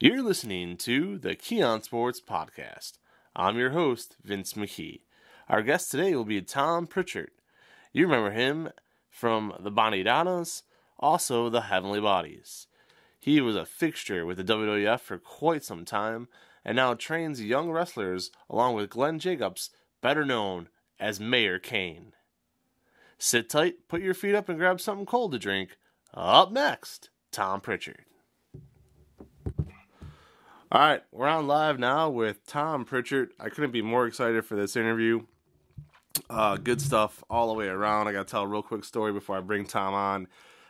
You're listening to the Key on Sports Podcast. I'm your host, Vince McKee. Our guest today will be Tom Prichard. You remember him from the Bonnie Donnas, also the Heavenly Bodies. He was a fixture with the WWF for quite some time, and now trains young wrestlers along with Glenn Jacobs, better known as Mayor Kane. Sit tight, put your feet up, and grab something cold to drink. Up next, Tom Prichard. All right, we're on live now with Tom Prichard. I couldn't be more excited for this interview. Good stuff all the way around. I got to tell a real quick story before I bring Tom on.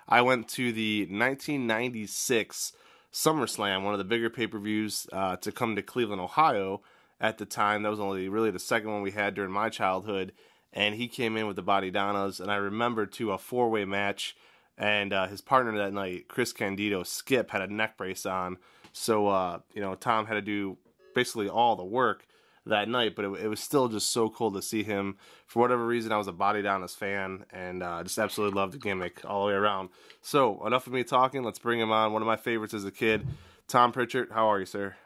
I went to the 1996 SummerSlam, one of the bigger pay-per-views to come to Cleveland, Ohio at the time. That was only really the second one we had during my childhood. And he came in with the Bonnie Donnas, and I remember, too, a four-way match. And his partner that night, Chris Candido, Skip, had a neck brace on. So, Tom had to do basically all the work that night, but it was still just so cool to see him. For whatever reason, I was a Bonnie Donnas fan, and just absolutely loved the gimmick all the way around. So, enough of me talking. Let's bring him on. One of my favorites as a kid, Tom Prichard. How are you, sir?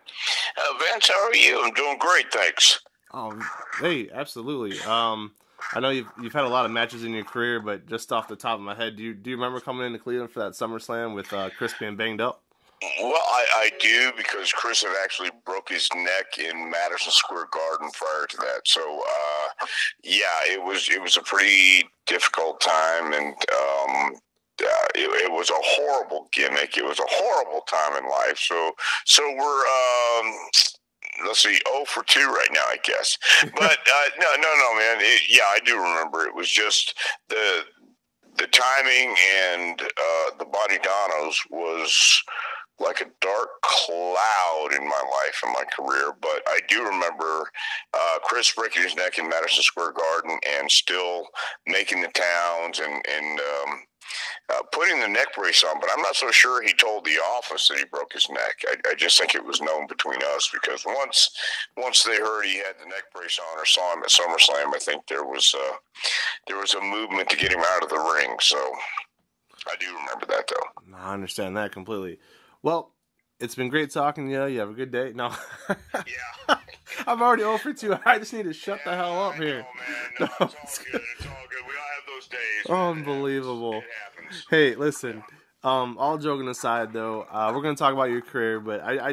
Vince, how are you? I'm doing great, thanks. Oh, hey, absolutely. I know you've had a lot of matches in your career, but just off the top of my head, do you remember coming into Cleveland for that SummerSlam with Chris being banged up? Well, I do, because Chris had actually broke his neck in Madison Square Garden prior to that. So, it was a pretty difficult time, and it was a horrible gimmick. It was a horrible time in life. So we're let's see, 0 for 2 right now, I guess. But no, man. I do remember. It was just the timing, and the Bonnie Donnas was like a dark cloud in my life and my career. But I do remember Chris breaking his neck in Madison Square Garden and still making the towns and putting the neck brace on. But I'm not so sure he told the office that he broke his neck. I just think it was known between us, because once they heard he had the neck brace on or saw him at SummerSlam, I think there was a movement to get him out of the ring. So I do remember that, though. I understand that completely. Well, it's been great talking to you. You have a good day. No. Yeah. I'm already 0 for 2. I just need to shut the hell up here. Man. No, it's all good. It's all good. We all have those days. Unbelievable. It happens. Hey, listen. All joking aside, though, we're going to talk about your career, but I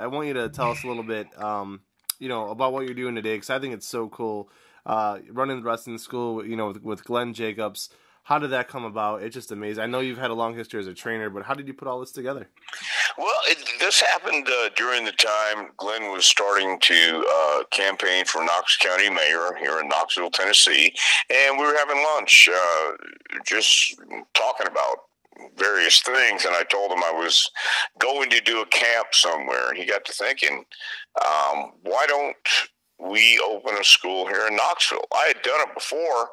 want you to tell us a little bit, about what you're doing today, because I think it's so cool. Running the wrestling school, with Glenn Jacobs. How did that come about? It's just amazing. I know you've had a long history as a trainer, but how did you put all this together? Well, this happened during the time Glenn was starting to campaign for Knox County mayor here in Knoxville, Tennessee, and we were having lunch, just talking about various things, and I told him I was going to do a camp somewhere, and he got to thinking, why don't we open a school here in Knoxville? I had done it before,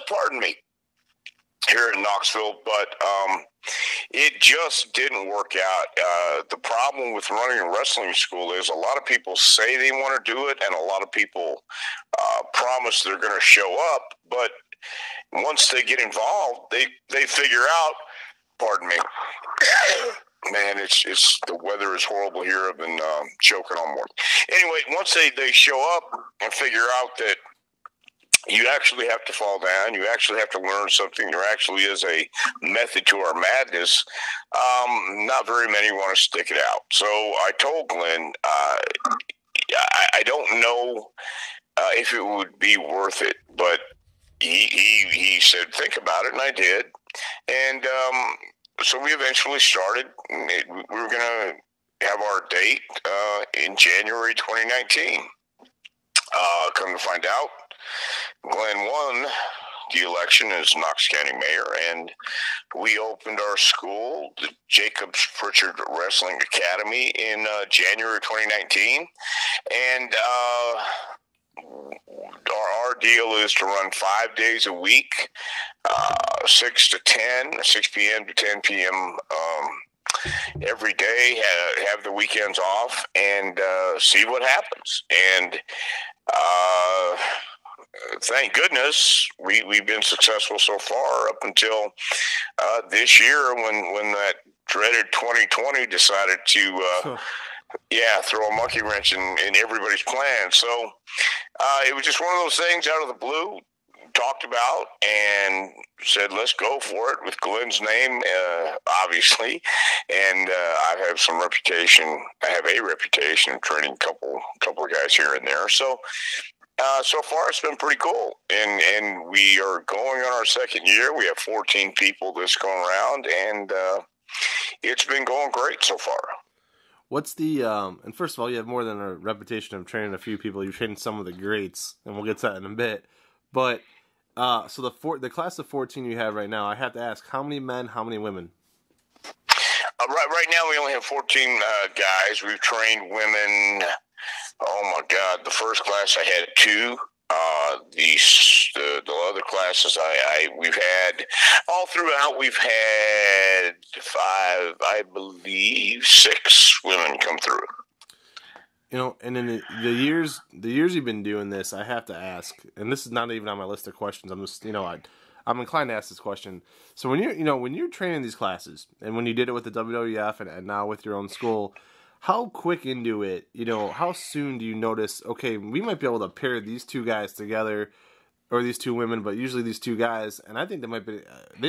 pardon me, here in Knoxville, but it just didn't work out. The problem with running a wrestling school is a lot of people say they want to do it, and a lot of people promise they're going to show up, but once they get involved, they figure out, pardon me, man, it's the weather is horrible here. I've been choking all morning. Anyway, once they show up and figure out that you actually have to fall down, you actually have to learn something, there actually is a method to our madness, not very many want to stick it out. So I told Glenn, I don't know if it would be worth it, but he said, think about it, and I did. And so we eventually started. We were going to have our date in January 2019. Come to find out, Glenn won the election as Knox County mayor, and we opened our school, the Jacobs Prichard Wrestling Academy, in January 2019. And our deal is to run 5 days a week, 6 p.m. to 10 p.m. Every day, have the weekends off, and see what happens. And thank goodness we've been successful so far up until this year when that dreaded 2020 decided to, throw a monkey wrench in everybody's plans. So it was just one of those things out of the blue, talked about and said, let's go for it with Glenn's name, obviously. And I have a reputation of training a couple of guys here and there. So so far it's been pretty cool. And we are going on our second year. We have 14 people this going around, and it's been going great so far. What's the and first of all, you have more than a reputation of training a few people. You've trained some of the greats, and we'll get to that in a bit. But so the class of 14 you have right now, I have to ask, how many men, how many women? Right now we only have 14 guys. We've trained women. Oh my God! The first class I had 2. The other classes we've had all throughout. We've had 5, I believe, 6 women come through. And in the years you've been doing this, I have to ask, and this is not even on my list of questions. I'm just, I'm inclined to ask this question. So when you're training these classes, and when you did it with the WWF and now with your own school, how quick into it, how soon do you notice, okay, we might be able to pair these 2 guys together, or these 2 women, but usually these 2 guys, and I think they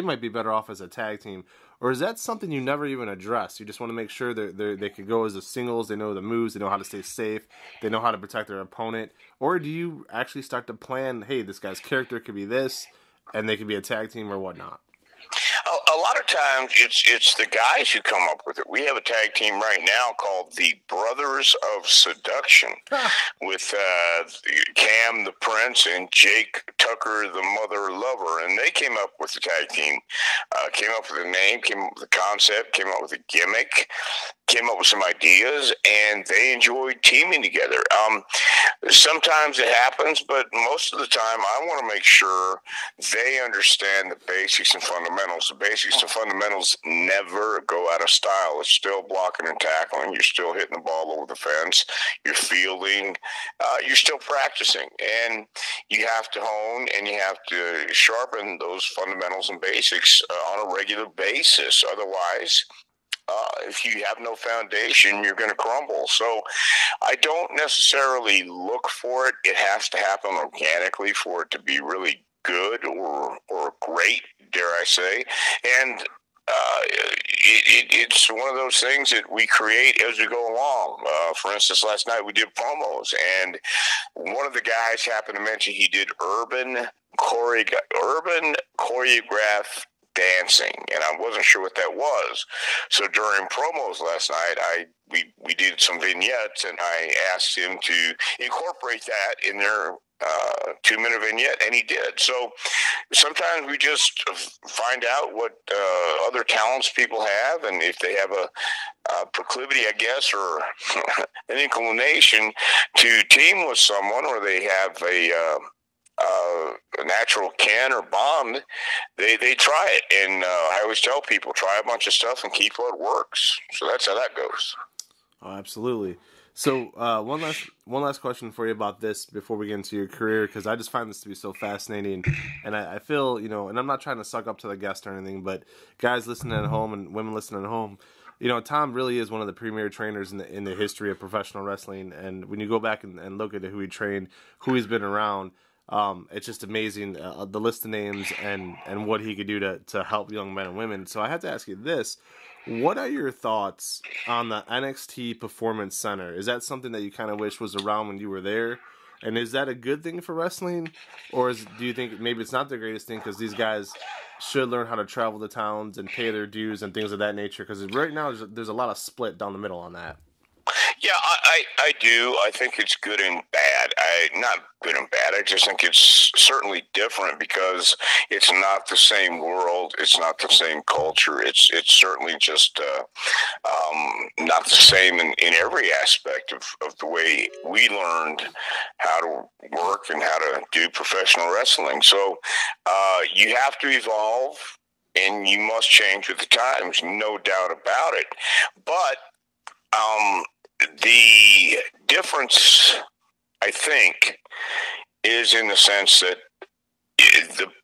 might be better off as a tag team. Or is that something you never even address? You just want to make sure they can go as a singles, they know the moves, they know how to stay safe, they know how to protect their opponent? Or do you actually start to plan, hey, this guy's character could be this, and they could be a tag team or whatnot? A lot of times it's the guys who come up with it. We have a tag team right now called the Brothers of Seduction with Cam the Prince and Jake Tucker the Mother Lover, and they came up with the tag team, came up with a name, came up with a concept, came up with a gimmick, came up with some ideas, and they enjoyed teaming together. Sometimes it happens, but most of the time I want to make sure they understand the basics and fundamentals. The basics and fundamentals never go out of style. It's still blocking and tackling. You're still hitting the ball over the fence. You're fielding. You're still practicing. And you have to hone and you have to sharpen those fundamentals and basics on a regular basis. Otherwise, if you have no foundation, you're going to crumble. So I don't necessarily look for it. It has to happen organically for it to be really good or great, dare I say. And it's one of those things that we create as we go along. For instance, last night we did promos, and one of the guys happened to mention he did urban choreographed dancing, and I wasn't sure what that was. So during promos last night, we did some vignettes, and I asked him to incorporate that in their 2-minute vignette, and he did. So sometimes we just find out what other talents people have, and if they have a proclivity, I guess, or an inclination to team with someone, or they have a natural kin or bond, they try it. And I always tell people, try a bunch of stuff and keep what works. So that's how that goes. Oh, absolutely. So one last question for you about this before we get into your career, because I just find this to be so fascinating, and I feel, and I'm not trying to suck up to the guest or anything, but guys listening at home and women listening at home, Tom really is one of the premier trainers in the history of professional wrestling, and when you go back and look at who he trained, who he's been around, it's just amazing, the list of names and what he could do to help young men and women. So I have to ask you this. What are your thoughts on the NXT Performance Center? Is that something that you kind of wish was around when you were there? And is that a good thing for wrestling? Or do you think maybe it's not the greatest thing because these guys should learn how to travel to towns and pay their dues and things of that nature? Because right now there's a lot of split down the middle on that. Yeah, I do. I think it's good and bad. Not good and bad. I just think it's certainly different because it's not the same world. It's not the same culture. It's certainly just not the same in every aspect of the way we learned how to work and how to do professional wrestling. So you have to evolve and you must change with the times, no doubt about it. But the difference, I think, is in the sense that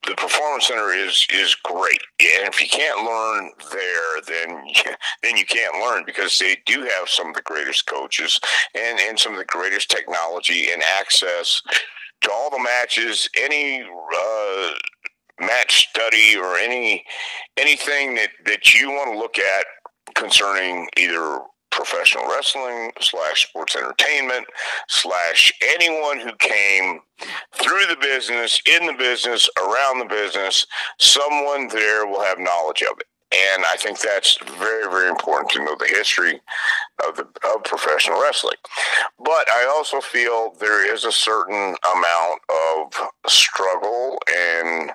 the Performance Center is great, and if you can't learn there, then you can't learn, because they do have some of the greatest coaches and some of the greatest technology and access to all the matches, any match study or anything that you want to look at concerning either professional wrestling / sports entertainment / anyone who came through the business, in the business, around the business. Someone there will have knowledge of it. And I think that's very, very important to know the history of professional wrestling. But I also feel there is a certain amount of struggle and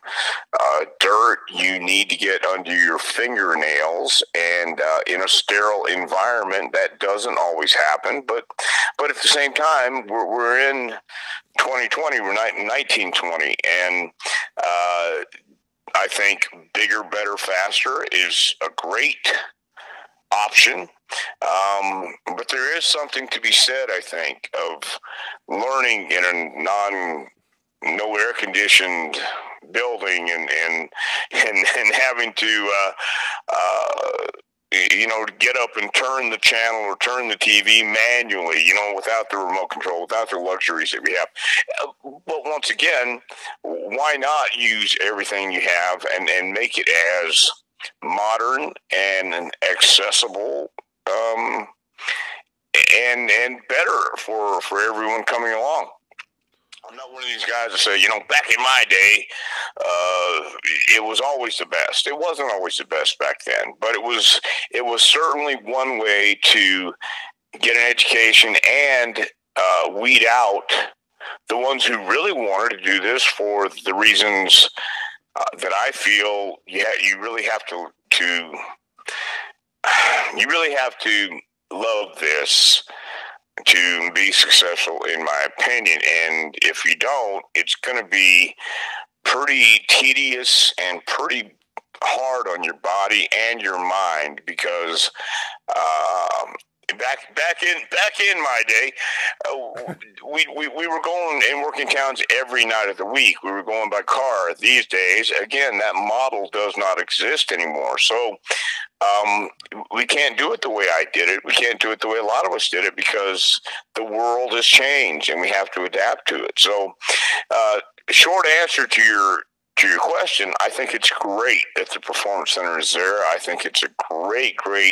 dirt you need to get under your fingernails, and in a sterile environment that doesn't always happen. But at the same time, we're in 2020, we're not in 1920, and I think bigger, better, faster is a great option. But there is something to be said, I think, of learning in a no air conditioned building and having to get up and turn the channel or turn the TV manually, without the remote control, without the luxuries that we have. But once again, why not use everything you have and make it as modern and accessible and better for everyone coming along? I'm not one of these guys that say, back in my day, it was always the best. It wasn't always the best back then, but it was certainly one way to get an education and weed out the ones who really wanted to do this for the reasons that I feel you really have to love this to be successful, in my opinion. And if you don't, it's going to be pretty tedious and pretty hard on your body and your mind, because back in my day, we were going and working towns every night of the week. We were going by car. These days, again, that model does not exist anymore. So we can't do it the way I did it. We can't do it the way a lot of us did it, because the world has changed and we have to adapt to it. So, short answer to your question, I think it's great that the Performance Center is there. I think it's a great way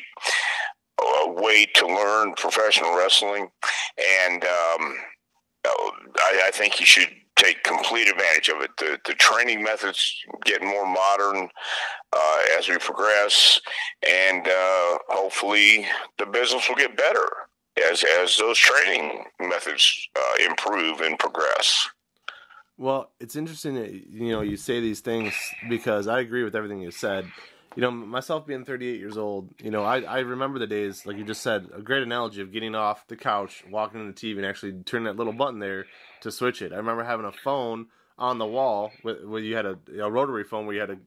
to learn professional wrestling, and I think you should take complete advantage of it. The training methods get more modern as we progress, and hopefully the business will get better as those training methods improve and progress. Well, it's interesting that you say these things, because I agree with everything you said. Myself being 38 years old, I remember the days, like you just said, a great analogy of getting off the couch, walking to the TV, and actually turning that little button there to switch it. I remember having a phone on the wall where you had a rotary phone where you had to,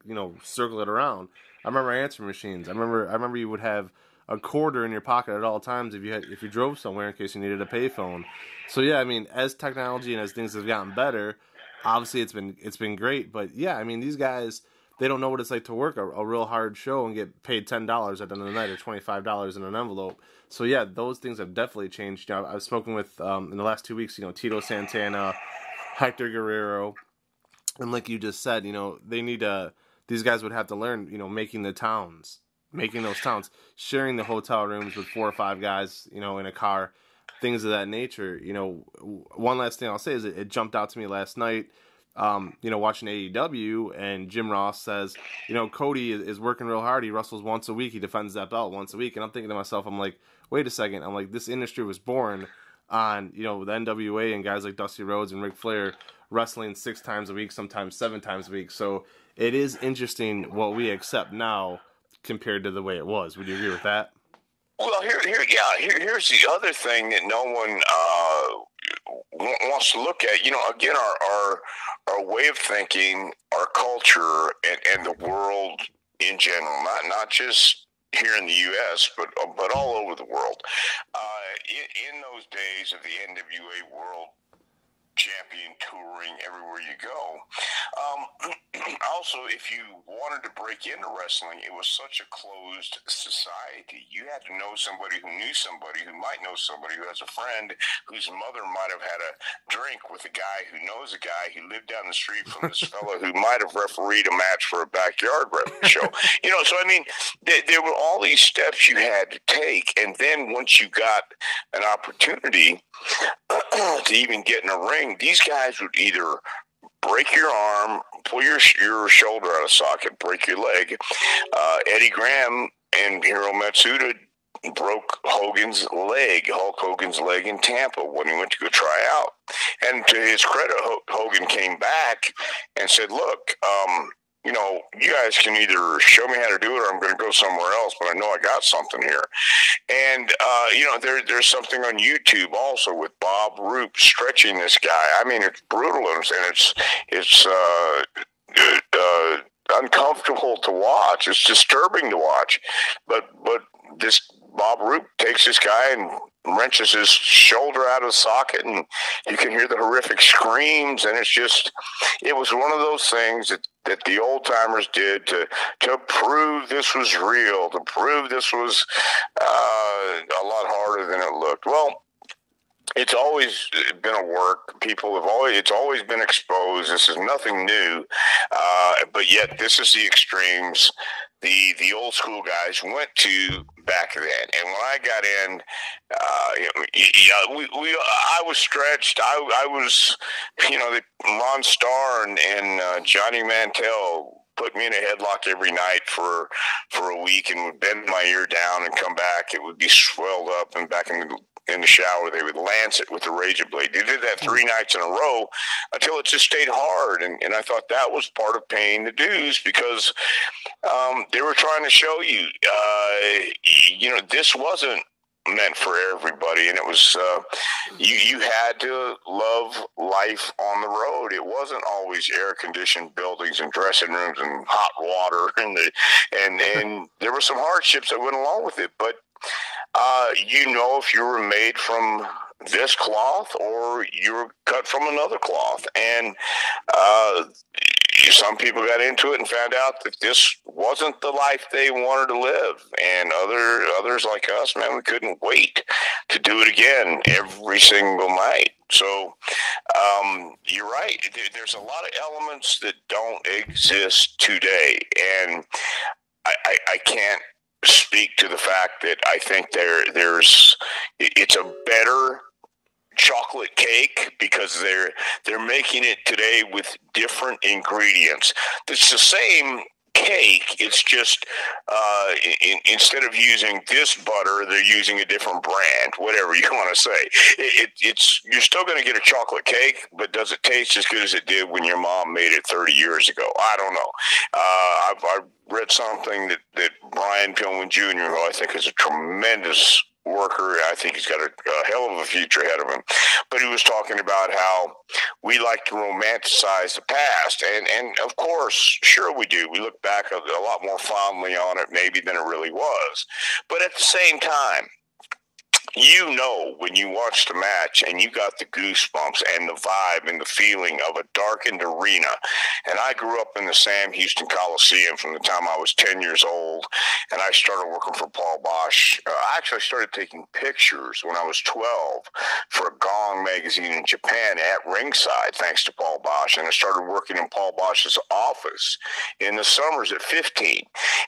circle it around. I remember answering machines. I remember you would have a quarter in your pocket at all times if you drove somewhere in case you needed a payphone. So yeah, as technology and as things have gotten better, obviously it's been great. But yeah, these guys, they don't know what it's like to work a real hard show and get paid $10 at the end of the night or $25 in an envelope. So yeah, those things have definitely changed. I've spoken with in the last 2 weeks, Tito Santana, Hector Guerrero, and like you just said, they need these guys would have to learn, making those towns, sharing the hotel rooms with 4 or 5 guys, in a car, things of that nature. One last thing I'll say is it jumped out to me last night. Watching AEW, and Jim Ross says, Cody is working real hard. He wrestles once a week. He defends that belt once a week. And I'm thinking to myself, I'm like, wait a second. I'm like, this industry was born on, the NWA and guys like Dusty Rhodes and Ric Flair wrestling 6 times a week, sometimes 7 times a week. So it is interesting what we accept now compared to the way it was. Would you agree with that? Well, here's the other thing that no one wants to look at. Again, our way of thinking, our culture, and the world in general, not just here in the U.S., but all over the world. In those days of the NWA world, champion touring everywhere you go. Also, if you wanted to break into wrestling, it was such a closed society. You had to know somebody who knew somebody who might know somebody who has a friend whose mother might have had a drink with a guy who knows a guy who lived down the street from this fellow who might have refereed a match for a backyard show. So I mean, there were all these steps you had to take, and then once you got an opportunity to even get in a ring, these guys would either break your arm, pull your shoulder out of socket, break your leg. Eddie Graham and Hiro Matsuda broke Hulk Hogan's leg in Tampa when he went to go try out. And to his credit, Hogan came back and said, look, you guys can either show me how to do it or I'm going to go somewhere else, but I know I got something here. And, there's something on YouTube also with Bob Roop stretching this guy. I mean, it's brutal and it's uncomfortable to watch. It's disturbing to watch. But this Bob Roop takes this guy and wrenches his shoulder out of the socket, and you can hear the horrific screams. And it was one of those things that the old timers did to prove this was real, to prove this was a lot harder than it looked. Well, it's always been a work. It's always been exposed. This is nothing new, but yet this is the extremes the old school guys went to back then. And when I got in, I was stretched. I was, Ron Starr and Johnny Mantell put me in a headlock every night for a week and would bend my ear down and come back. It would be swelled up, and back in the shower they would lance it with the razor blade. They did that 3 nights in a row until it just stayed hard, and I thought that was part of paying the dues, because they were trying to show you, this wasn't meant for everybody, and it was you had to love life on the road. It wasn't always air conditioned buildings and dressing rooms and hot water, and there were some hardships that went along with it. But if you were made from this cloth or you were cut from another cloth, and some people got into it and found out that this wasn't the life they wanted to live, and others like us, man, we couldn't wait to do it again every single night. So you're right. There's a lot of elements that don't exist today, and I can't speak to the fact that I think it's a better chocolate cake because they're making it today with different ingredients. It's the same cake. It's just instead of using this butter, they're using a different brand. Whatever you want to say, you're still going to get a chocolate cake, but does it taste as good as it did when your mom made it 30 years ago? I don't know. I read something that Brian Pillman Jr., who I think is a tremendous worker, I think he's got a hell of a future ahead of him, but he was talking about how we like to romanticize the past, and of course, sure we do. We look back a lot more fondly on it maybe than it really was, but at the same time, when you watch the match and you got the goosebumps and the vibe and the feeling of a darkened arena. And I grew up in the Sam Houston Coliseum from the time I was 10 years old, and I started working for Paul Bosch. I started taking pictures when I was 12 for a Gong magazine in Japan at ringside, thanks to Paul Bosch. And I started working in Paul Bosch's office in the summers at 15.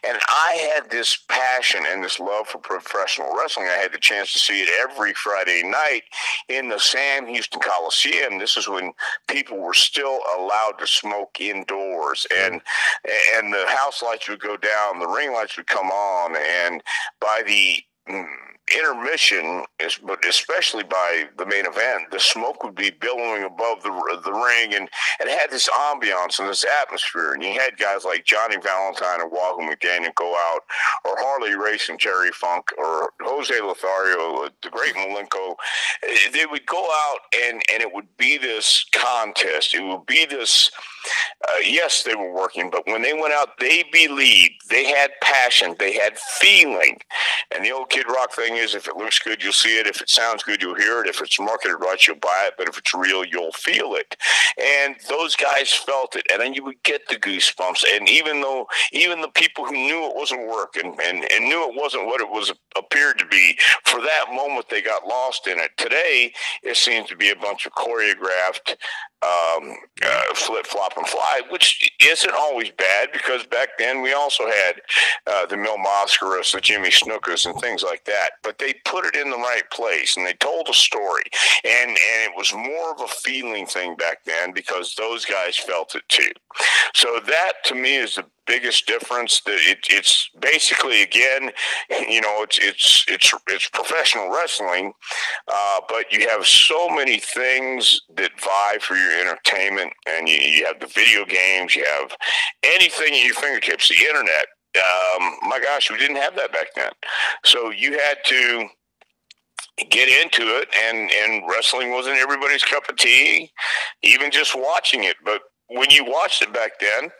And I had this passion and this love for professional wrestling. I had the chance to see it every Friday night in the Sam Houston Coliseum. This is when people were still allowed to smoke indoors, and the house lights would go down, the ring lights would come on, and by the intermission, but especially by the main event, the smoke would be billowing above the ring, and it had this ambiance and this atmosphere. And you had guys like Johnny Valentine and Wahoo McDaniel go out, or Harley Race and Terry Funk, or Jose Lothario, the great Malenko. They would go out, and it would be this contest. It would be this Yes, they were working, but when they went out, they believed, they had passion, they had feeling. And the old Kid Rock thing is, if it looks good, you'll see it. If it sounds good, you'll hear it. If it's marketed right, you'll buy it. But if it's real, you'll feel it. And those guys felt it. And then you would get the goosebumps. And even the people who knew it wasn't working and knew it wasn't what it was appeared to be, for that moment, they got lost in it. Today, it seems to be a bunch of choreographed flip, flop, and fly, which isn't always bad, because back then we also had the Mil Mascaras, the Jimmy Snookas, and things like that. But they put it in the right place, and they told a story. And it was more of a feeling thing back then, because those guys felt it too. So that, to me, is the biggest difference. That it's basically, again, it's professional wrestling, but you have so many things that vie for your entertainment, and you have the video games, you have anything at your fingertips, the internet. My gosh, we didn't have that back then. So you had to get into it, and wrestling wasn't everybody's cup of tea, even just watching it. But when you watched it back then,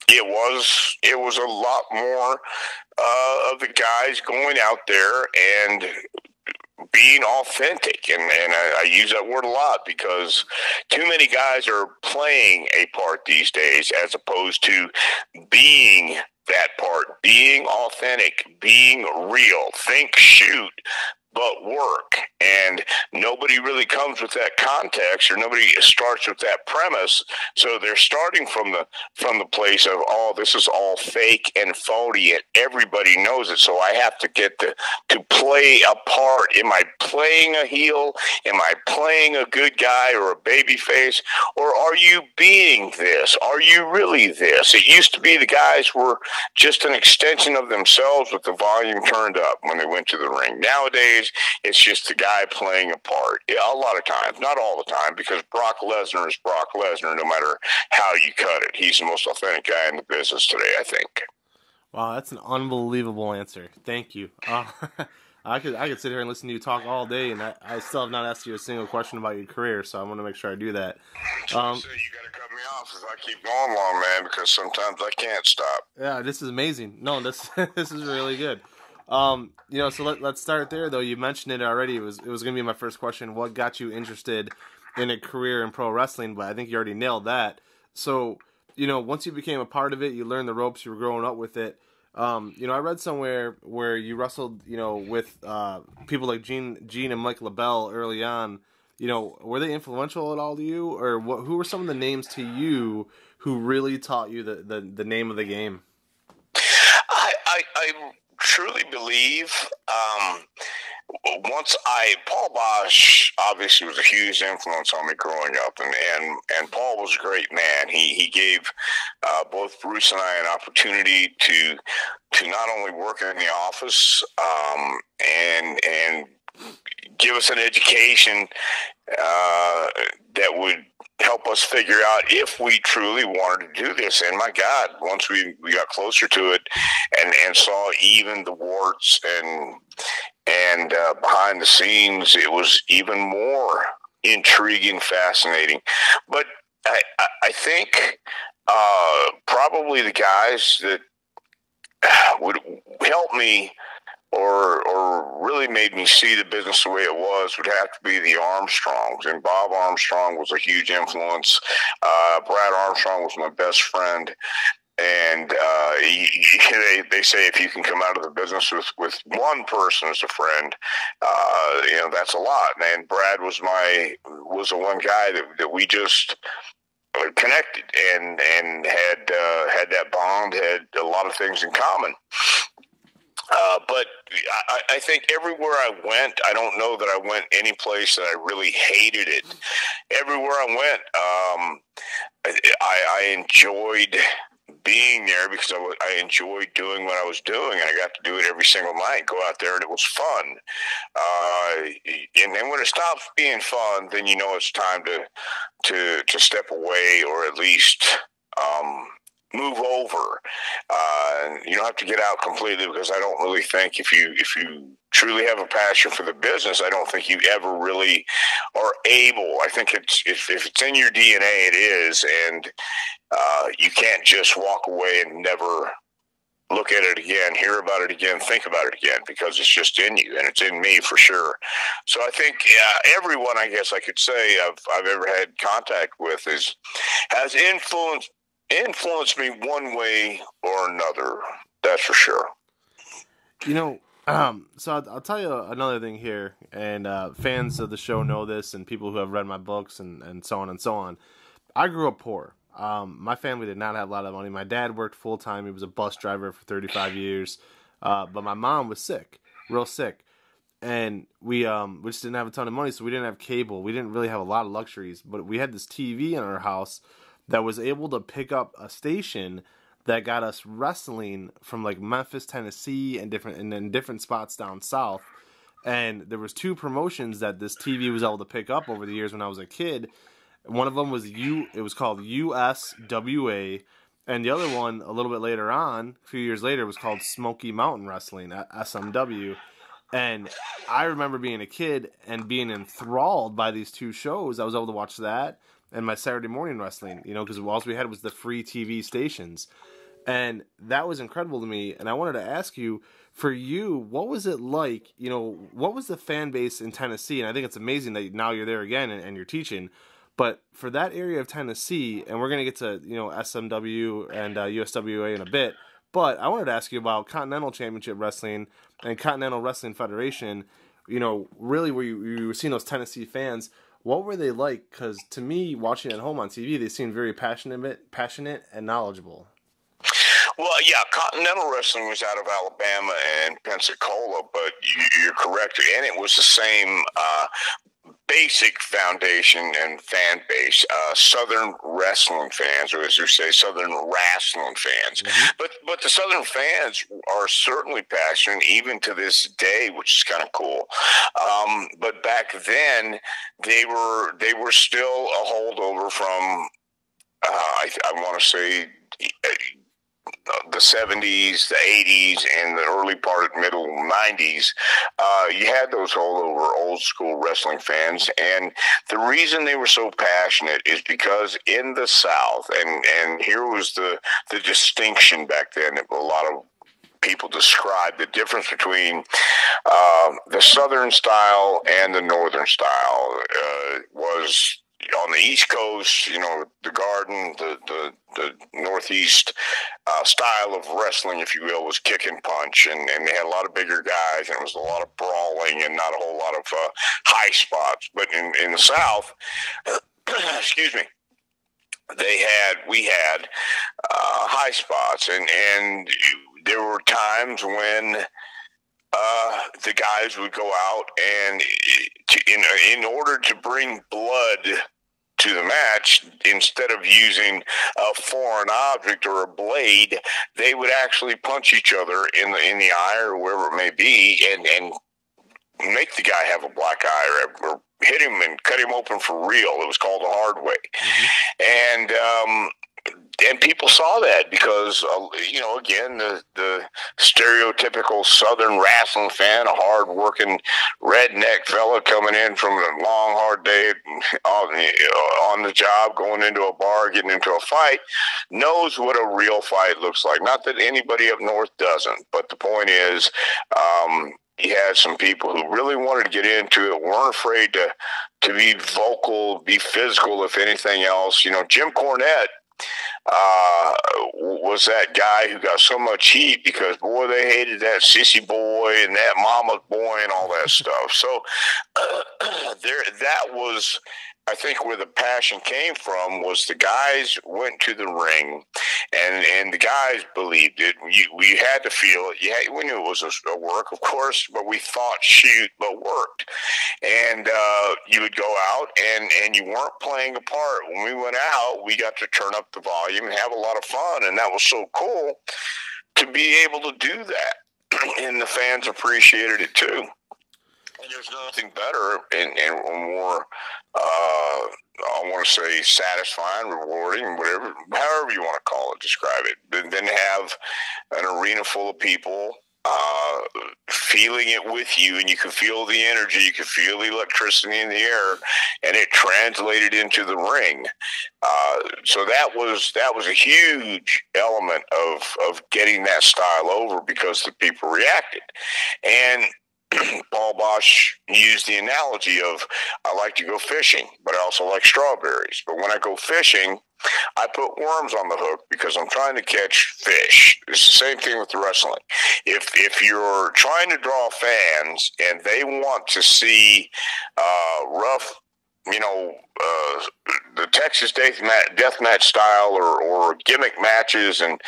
it was a lot more of the guys going out there and being authentic, and I use that word a lot, because too many guys are playing a part these days as opposed to being that part, being authentic, being real. Think, shoot, but work. And nobody really comes with that context, or nobody starts with that premise. So they're starting from the place of, oh, this is all fake and phony, and everybody knows it. So I have to get to play a part. Am I playing a heel? Am I playing a good guy or a baby face? Or are you being this? Are you really this? It used to be the guys were just an extension of themselves with the volume turned up when they went to the ring. Nowadays, it's just a guy playing a part. Yeah, a lot of times, not all the time, because Brock Lesnar is Brock Lesnar no matter how you cut it. He's the most authentic guy in the business today, I think. Wow, that's an unbelievable answer. Thank you. I could sit here and listen to you talk all day, and I still have not asked you a single question about your career, so I want to make sure I do that. So you got to cut me off if I keep going long, man, because sometimes I can't stop. Yeah, this is amazing. No, this is really good. So let's start there, though. You mentioned it already. It was going to be my first question. What got you interested in a career in pro wrestling? But I think you already nailed that. So, once you became a part of it, you learned the ropes, you were growing up with it. I read somewhere where you wrestled, with people like Gene and Mike LaBelle early on. Were they influential at all to you? Or who were some of the names to you who really taught you the name of the game? I truly believe Paul Bosch obviously was a huge influence on me growing up, and Paul was a great man. He gave both Bruce and I an opportunity to not only work in the office and give us an education that would help us figure out if we truly wanted to do this. And my God, once we got closer to it and saw even the warts and behind the scenes, it was even more intriguing, fascinating. But I think probably the guys that would help me or really made me see the business the way it was would have to be the Armstrongs. And Bob Armstrong was a huge influence. Brad Armstrong was my best friend. And they say if you can come out of the business with one person as a friend, that's a lot. And Brad was the one guy that we just connected and had that bond, had a lot of things in common. But I think everywhere I went, I don't know that I went any place that I really hated it. Everywhere I went, I enjoyed being there because I enjoyed doing what I was doing, and I got to do it every single night, go out there, and it was fun. And then when it stops being fun, then it's time to step away, or at least move over. You don't have to get out completely, because I don't really think if you truly have a passion for the business, I don't think you ever really are able. I think if it's in your DNA, it is, and you can't just walk away and never look at it again, hear about it again, think about it again, because it's just in you, and it's in me for sure. So I think everyone, I guess I could say, I've ever had contact with has influenced me one way or another. That's for sure. So I'll tell you another thing here, and fans of the show know this, and people who have read my books and so on and so on. I grew up poor. My family did not have a lot of money. My dad worked full time. He was a bus driver for 35 years. But my mom was sick, real sick. And we just didn't have a ton of money, so we didn't have cable. We didn't really have a lot of luxuries. But we had this TV in our house that was able to pick up a station that got us wrestling from like Memphis, Tennessee, and different spots down south. And there was 2 promotions that this TV was able to pick up over the years when I was a kid. One of them was it was called USWA, and the other one a little bit later on, a few years later, was called Smoky Mountain Wrestling, SMW. And I remember being a kid and being enthralled by these 2 shows. I was able to watch that and my Saturday morning wrestling, because all we had was the free TV stations. And that was incredible to me. And I wanted to ask you, for you, what was it like? What was the fan base in Tennessee? And I think it's amazing that now you're there again and you're teaching. But for that area of Tennessee, and we're going to get to, SMW and USWA in a bit, but I wanted to ask you about Continental Championship Wrestling and Continental Wrestling Federation. Really, where you were seeing those Tennessee fans, what were they like? Because to me, watching at home on TV, they seemed very passionate and knowledgeable. Well, yeah, Continental Wrestling was out of Alabama and Pensacola, but you're correct, and it was the same basic foundation and fan base. Southern wrestling fans, or as you say, Southern wrestling fans. Mm-hmm. But the Southern fans are certainly passionate, even to this day, which is kind of cool. But back then, they were still a holdover from I want to say the 70s, the 80s, and the early middle 90s. You had those holdover old school wrestling fans, and the reason they were so passionate is because in the South, and here was the distinction back then that a lot of people describe the difference between the Southern style and the Northern style was on the East Coast, the Garden, the Northeast style of wrestling, if you will, was kick and punch, and they had a lot of bigger guys, and it was a lot of brawling and not a whole lot of high spots. But in the South, excuse me, we had high spots, and there were times when the guys would go out and in order to bring blood to the match, instead of using a foreign object or a blade, they would actually punch each other in the eye or wherever it may be, and make the guy have a black eye or hit him and cut him open for real. It was called the hard way. Mm-hmm. And people saw that because, again, the stereotypical Southern wrestling fan, a hard-working redneck fella coming in from a long, hard day on the job, going into a bar, getting into a fight, knows what a real fight looks like. Not that anybody up north doesn't, but the point is, he had some people who really wanted to get into it, weren't afraid to be vocal, be physical, if anything else. Jim Cornette was that guy who got so much heat because, boy, they hated that sissy boy and that mama's boy and all that stuff. So that was, I think, where the passion came from. Was the guys went to the ring, and the guys believed it. We had to feel it. Yeah, we knew it was a work, of course, but we thought shoot, but worked. And you would go out, and you weren't playing a part. When we went out, we got to turn up the volume and have a lot of fun, and that was so cool to be able to do that. And the fans appreciated it too. There's nothing better and more, I want to say, satisfying, rewarding, whatever, however you want to call it, describe it, than to have an arena full of people feeling it with you, and you can feel the energy, you can feel the electricity in the air, and it translated into the ring. So that was a huge element of getting that style over, because the people reacted. And Paul Bosch used the analogy of, I like to go fishing, but I also like strawberries. But when I go fishing, I put worms on the hook because I'm trying to catch fish. It's the same thing with wrestling. If you're trying to draw fans and they want to see rough, the Texas death match style or gimmick matches and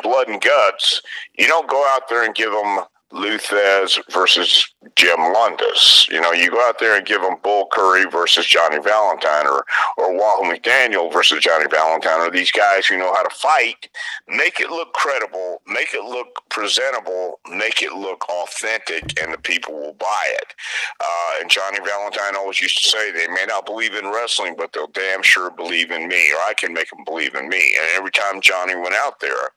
blood and guts, you don't go out there and give them Luthez versus Jim Lundas. You go out there and give them Bull Curry versus Johnny Valentine, or Wahoo McDaniel versus Johnny Valentine, or these guys who know how to fight, make it look credible, make it look presentable, make it look authentic, and the people will buy it. And Johnny Valentine always used to say, they may not believe in wrestling, but they'll damn sure believe in me, or I can make them believe in me. And every time Johnny went out there,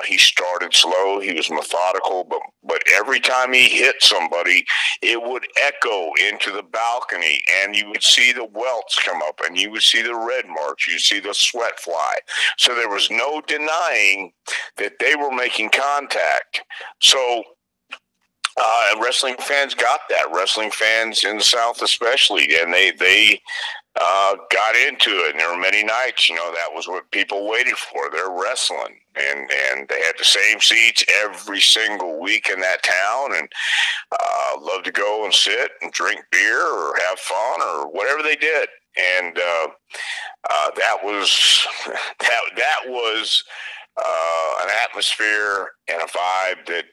he started slow, he was methodical, but every time he hit somebody, it would echo into the balcony, and you would see the welts come up, and you would see the red marks, you see the sweat fly. So there was no denying that they were making contact. So wrestling fans got that. Wrestling fans in the South especially, and they got into it. And there were many nights, that was what people waited for. They're wrestling, and they had the same seats every single week in that town, and loved to go and sit and drink beer or have fun or whatever they did. And that was an atmosphere and a vibe that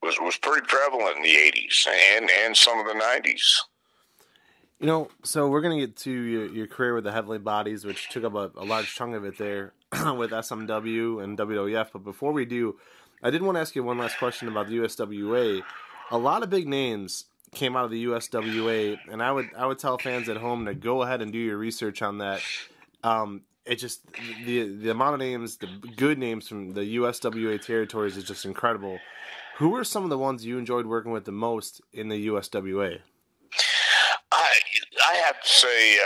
was pretty prevalent in the 80s and some of the 90s. So we're going to get to your career with the Heavenly Bodies, which took up a large chunk of it there with SMW and WWF. But before we do, I did want to ask you one last question about the USWA. A lot of big names came out of the USWA, and I would tell fans at home to go ahead and do your research on that. It just, the amount of names, the good names from the USWA territories is just incredible. Who were some of the ones you enjoyed working with the most in the USWA? I have to say,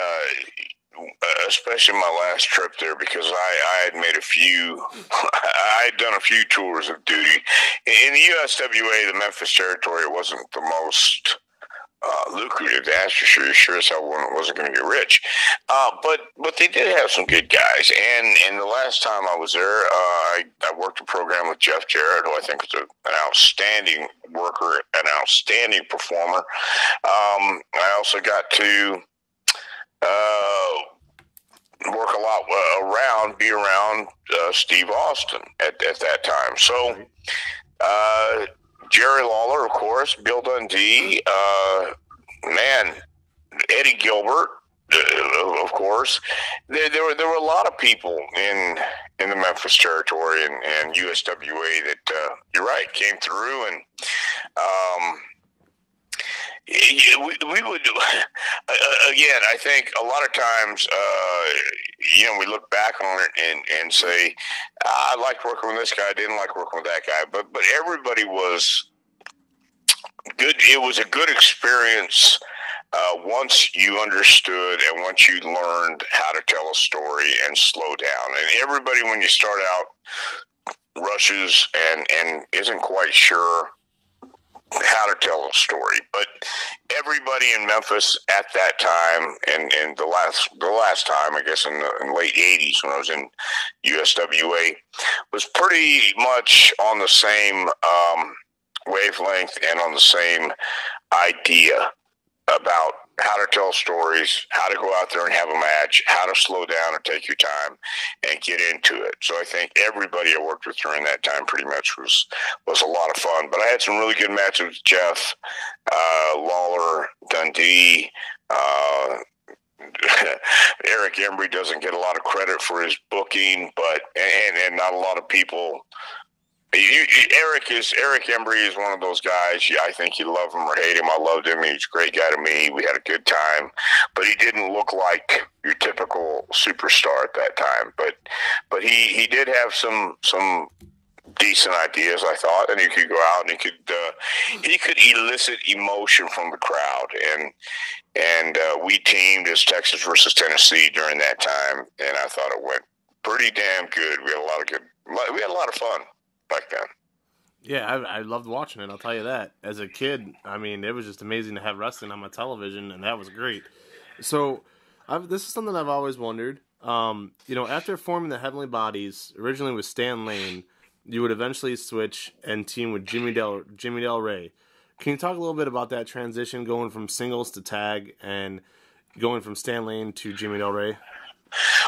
especially my last trip there, because I had made I had done a few tours of duty. In the USWA, the Memphis territory, wasn't the most lucrative, that's for sure. Sure as hell wasn't going to get rich. But they did have some good guys. And the last time I was there, I worked a program with Jeff Jarrett, who I think is an outstanding worker, an outstanding performer. I also got to work a lot be around Steve Austin at that time. So Jerry Lawler, of course, Bill Dundee, Eddie Gilbert, of course. There were a lot of people in the Memphis territory and USWA that you're right, came through, and we would again. I think a lot of times, we look back on it and say, I liked working with this guy, I didn't like working with that guy, but everybody was good. It was a good experience once you understood and once you learned how to tell a story and slow down. And everybody, when you start out, rushes and isn't quite sure how to tell a story. But everybody in Memphis at that time, and the last time, I guess in the late 80s when I was in USWA, was pretty much on the same wavelength and on the same idea about how to tell stories, how to go out there and have a match, how to slow down and take your time and get into it. So I think everybody I worked with during that time pretty much was a lot of fun. But I had some really good matches with Jeff, Lawler, Dundee. Eric Embry doesn't get a lot of credit for his booking, but and not a lot of people Eric Embry is one of those guys. I think you love him or hate him. I loved him. He's a great guy to me. We had a good time, but he didn't look like your typical superstar at that time. But he did have some decent ideas, I thought, and he could go out and he could elicit emotion from the crowd, and we teamed as Texas versus Tennessee during that time, and I thought it went pretty damn good. We had a lot of fun back then. Yeah, I loved watching it, I'll tell you that. As a kid, I mean, it was just amazing to have wrestling on my television, and that was great. So, this is something I've always wondered. After forming the Heavenly Bodies, originally with Stan Lane, you would eventually switch and team with Jimmy Del Rey. Can you talk a little bit about that transition, going from singles to tag, and going from Stan Lane to Jimmy Del Rey?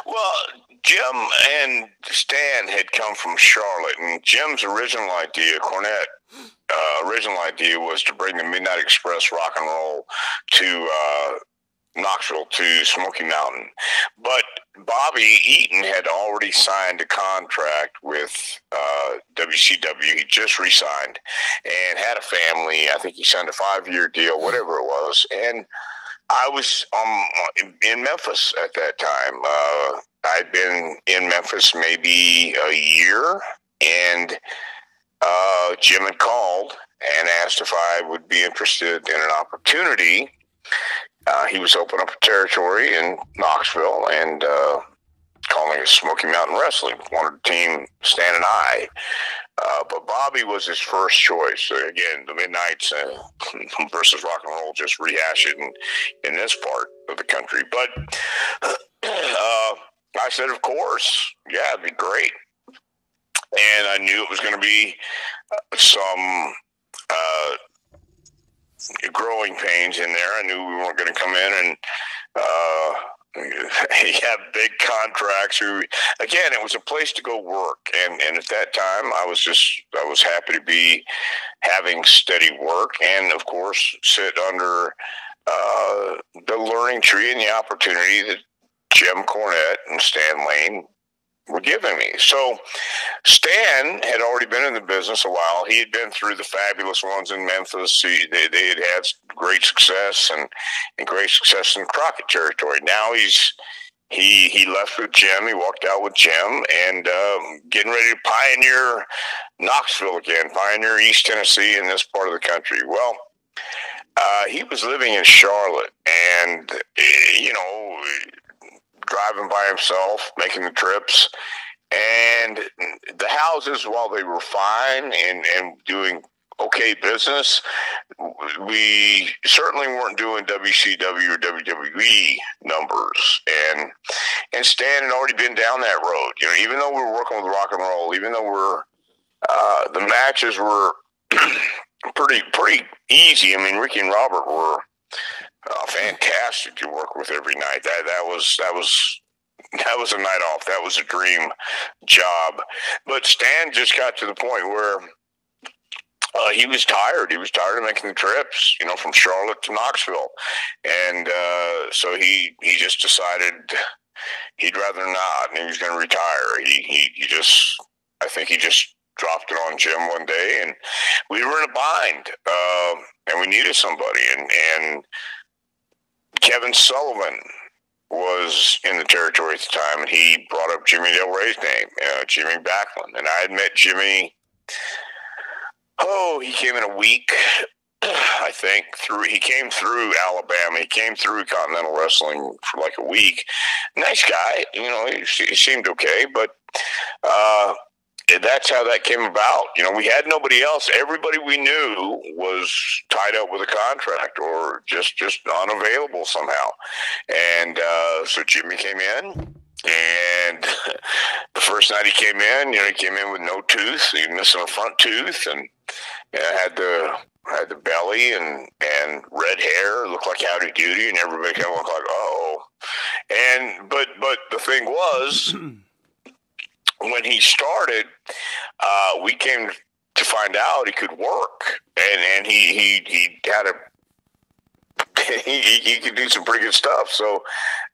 Well, Jim and Stan had come from Charlotte, and Jim's original idea, original idea was to bring the Midnight Express rock and roll to Knoxville, to Smoky Mountain. But Bobby Eaton had already signed a contract with WCW. He just re-signed and had a family. I think he signed a 5-year deal, whatever it was. And I was in Memphis at that time. I'd been in Memphis maybe a year, and Jim had called and asked if I would be interested in an opportunity. He was opening up a territory in Knoxville and calling it Smoky Mountain Wrestling. Wanted to team Stan and I. But Bobby was his first choice. So again, the Midnights versus rock and roll, just rehash it in this part of the country. But I said, of course, yeah, it'd be great. And I knew it was going to be some growing pains in there. I knew we weren't going to come in and have big contracts. Again, it was a place to go work, and at that time, I was happy to be having steady work, and of course, sit under the learning tree and the opportunity that Jim Cornette and Stan Lane were giving me. So Stan had already been in the business a while. He had been through the Fabulous Ones in Memphis. They had great success and great success in Crockett territory. Now he left with Jim. He walked out with Jim and getting ready to pioneer Knoxville again, pioneer East Tennessee in this part of the country. Well, he was living in Charlotte, and driving by himself, making the trips, and the houses, while they were fine and doing okay business, we certainly weren't doing WCW or WWE numbers. And Stan had already been down that road. Even though we were working with rock and roll, even though the matches were pretty easy. I mean, Ricky and Robert were fantastic to work with every night. That was a night off. That was a dream job. But Stan just got to the point where he was tired. He was tired of making the trips, from Charlotte to Knoxville, and so he just decided he'd rather not, and he was going to retire. I think he just dropped it on Jim one day, and we were in a bind, and we needed somebody, and Kevin Sullivan was in the territory at the time, and he brought up Jimmy Del Rey's name, Jimmy Backlund. And I had met Jimmy, he came in a week, I think. He came through Alabama. He came through Continental Wrestling for like a week. Nice guy. He seemed okay, but that's how that came about. We had nobody else. Everybody we knew was tied up with a contract or just unavailable somehow. And so Jimmy came in, and the first night he came in, he came in with no tooth. He was missing a front tooth, and had the belly and red hair, looked like Howdy Doody, and everybody kind of looked like, oh. And but the thing was, when he started, we came to find out he could work, and he had he could do some pretty good stuff. So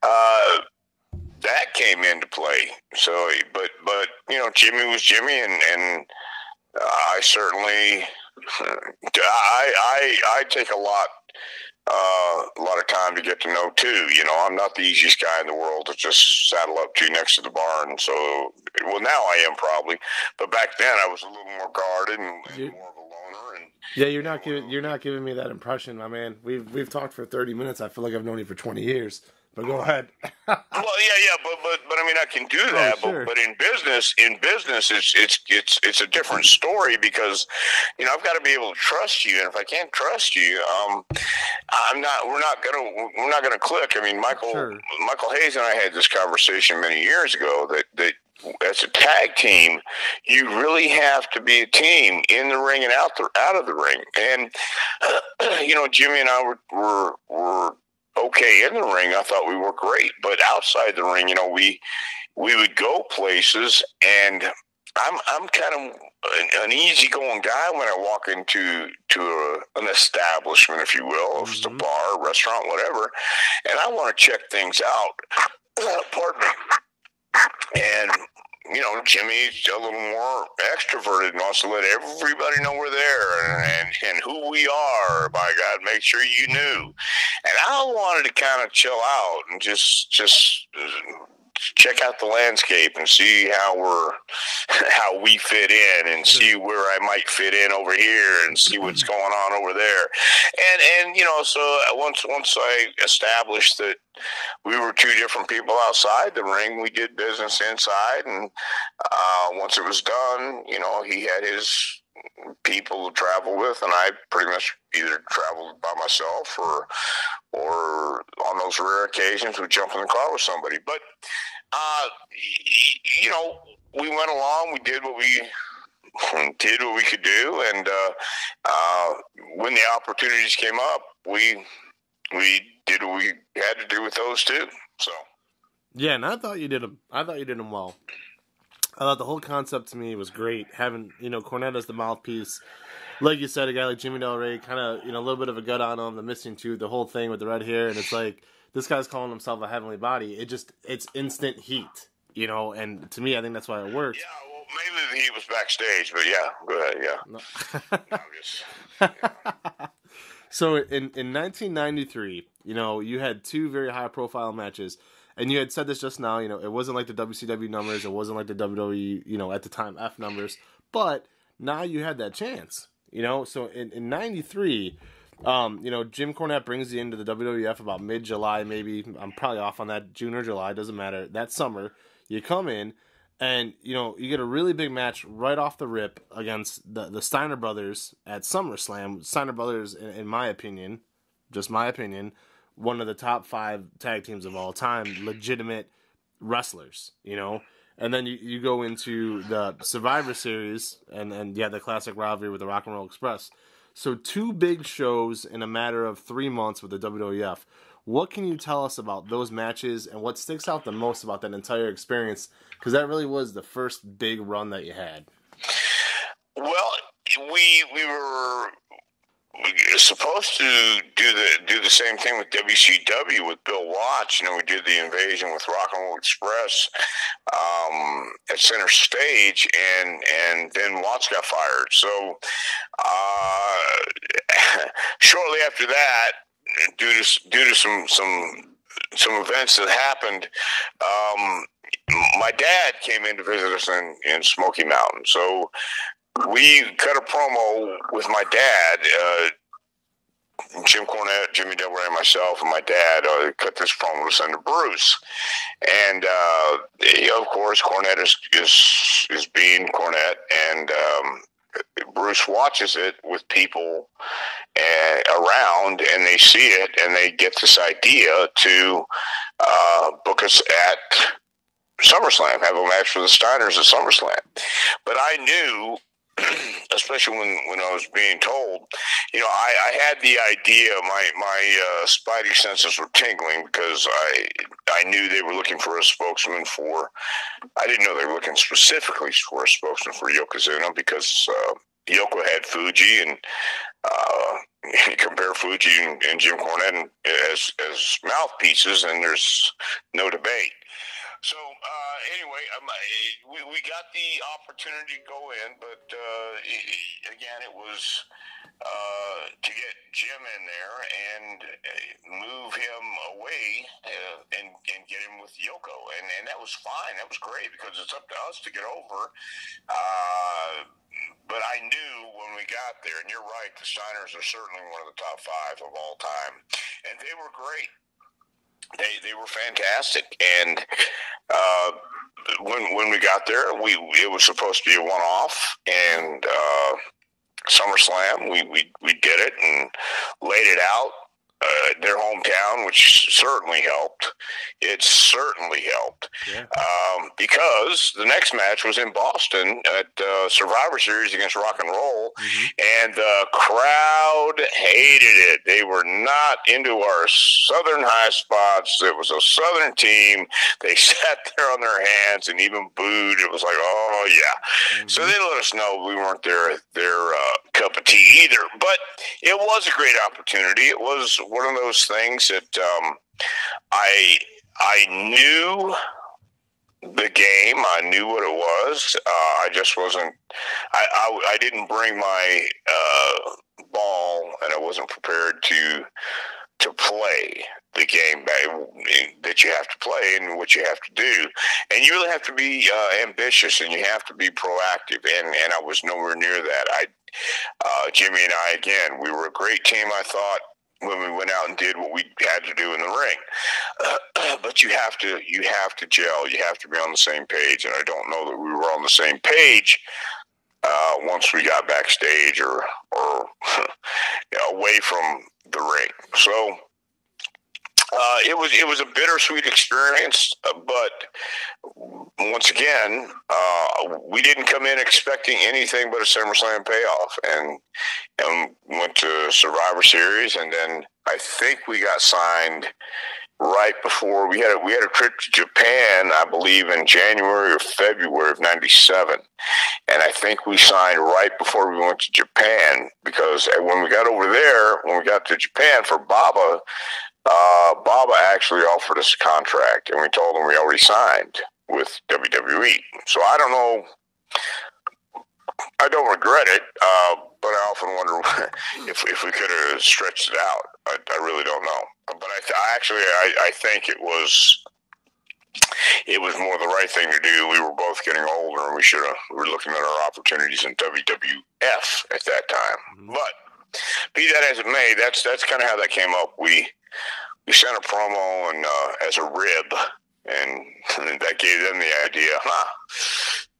that came into play. So, but Jimmy was Jimmy, and I certainly, I take a lot of time to get to know too. You know, I'm not the easiest guy in the world to just saddle up to next to the barn. So, well, now I am probably, but back then I was a little more guarded and more of a loner. And yeah, you're not giving me that impression, my man. We've talked for 30 minutes. I feel like I've known you for 20 years. But go ahead. Well, yeah, but I mean, I can do that. Oh, sure. But in business, it's a different story because, you know, I've got to be able to trust you, and if I can't trust you, we're not gonna click. I mean, Michael Hayes and I had this conversation many years ago that as a tag team, you really have to be a team in the ring and out of the ring. And you know, Jimmy and I were okay in the ring. I thought we were great, but outside the ring, you know, we would go places, and I'm kind of an easygoing guy when I walk into an establishment, if you will, if it's a bar, restaurant, whatever, and I want to check things out. Pardon me. And you know, Jimmy's a little more extroverted and wants to let everybody know we're there and who we are. By God, make sure you knew. And I wanted to kind of chill out and just check out the landscape and see how we fit in and see where I might fit in over here and see what's going on over there. And you know, so once I established that we were two different people outside the ring, we did business inside, and once it was done, you know, he had his people to travel with, and I pretty much either traveled by myself or on those rare occasions would jump in the car with somebody. But you know, we went along, we did what we could do, and when the opportunities came up, we did what we had to do with those too. So yeah, and I thought you did them well. I thought the whole concept to me was great. Having, you know, Cornette as the mouthpiece, like you said, a guy like Jimmy Del Rey, kind of, you know, a little bit of a gut on him, the missing tooth, the whole thing with the red hair, and it's like this guy's calling himself a heavenly body. It's instant heat, you know, and to me, I think that's why it works. Yeah, well, maybe the heat was backstage, but yeah, go ahead, yeah. No. So in 1993, you know, you had two very high profile matches. And you had said this just now, you know, it wasn't like the WCW numbers, it wasn't like the WWE, you know, at the time, F numbers, but now you had that chance, you know. So in 93, you know, Jim Cornette brings you into the WWF about mid-July, maybe, I'm probably off on that, June or July, doesn't matter, that summer, you come in, and, you know, you get a really big match right off the rip against the Steiner Brothers at SummerSlam. Steiner Brothers, in my opinion, just my opinion, one of the top 5 tag teams of all time, legitimate wrestlers, you know? And then you go into the Survivor Series and yeah, the classic rivalry with the Rock and Roll Express. So 2 big shows in a matter of 3 months with the WWF. What can you tell us about those matches and what sticks out the most about that entire experience? Because that really was the first big run that you had. Well, we were supposed to do the same thing with WCW with Bill Watts. You know, we did the invasion with Rock and Roll Express at center stage, and then Watts got fired. So shortly after that, due to some events that happened, my dad came in to visit us in Smoky Mountain. So we cut a promo with my dad, Jim Cornette, Jimmy Del Rey, myself, and my dad cut this promo to send to Bruce. And of course, Cornette is being Cornette, and Bruce watches it with people around, and they see it, and they get this idea to book us at SummerSlam, have a match for the Steiners at SummerSlam. But I knew, especially when I was being told, you know, I had the idea, my spidey senses were tingling because I knew they were looking for a spokesman for, I didn't know they were looking specifically for a spokesman for Yokozuna because Yoko had Fuji, and you compare Fuji and Jim Cornette as mouthpieces, and there's no debate. So anyway, we got the opportunity to go in, but again, it was to get Jim in there and move him away and get him with Yoko, and that was fine. That was great because it's up to us to get over. But I knew when we got there, and you're right, the Steiners are certainly one of the top 5 of all time, and they were great. They were fantastic, and when we got there, it was supposed to be a one-off, and SummerSlam, we did it and laid it out. Their hometown, which certainly helped. It certainly helped. Yeah. Because the next match was in Boston at Survivor Series against Rock and Roll, and the crowd hated it. They were not into our Southern high spots. It was a Southern team. They sat there on their hands and even booed. It was like, oh, yeah. So they let us know we weren't their cup of tea either. But it was a great opportunity. It was one of those things that I knew the game. I knew what it was. I just wasn't. I didn't bring my ball, and I wasn't prepared to play the game that you have to play and what you have to do. And you really have to be ambitious, and you have to be proactive. And I was nowhere near that. Jimmy and I, again, we were a great team, I thought, when we went out and did what we had to do in the ring. But you have to gel. You have to be on the same page. And I don't know that we were on the same page once we got backstage or away from the ring. So it was a bittersweet experience, but once again, we didn't come in expecting anything but a SummerSlam payoff, and went to Survivor Series, and then I think we got signed right before we had a trip to Japan, I believe in January or February of '97, and I think we signed right before we went to Japan, because when we got over there, when we got to Japan for Baba actually offered us a contract, and we told him we already signed with WWE. So I don't know. I don't regret it, but I often wonder if we could have stretched it out. I really don't know. But I think it was more the right thing to do. We were both getting older, and we were looking at our opportunities in WWF at that time. But be that as it may, that's kind of how that came up. We sent a promo and as a rib, and that gave them the idea,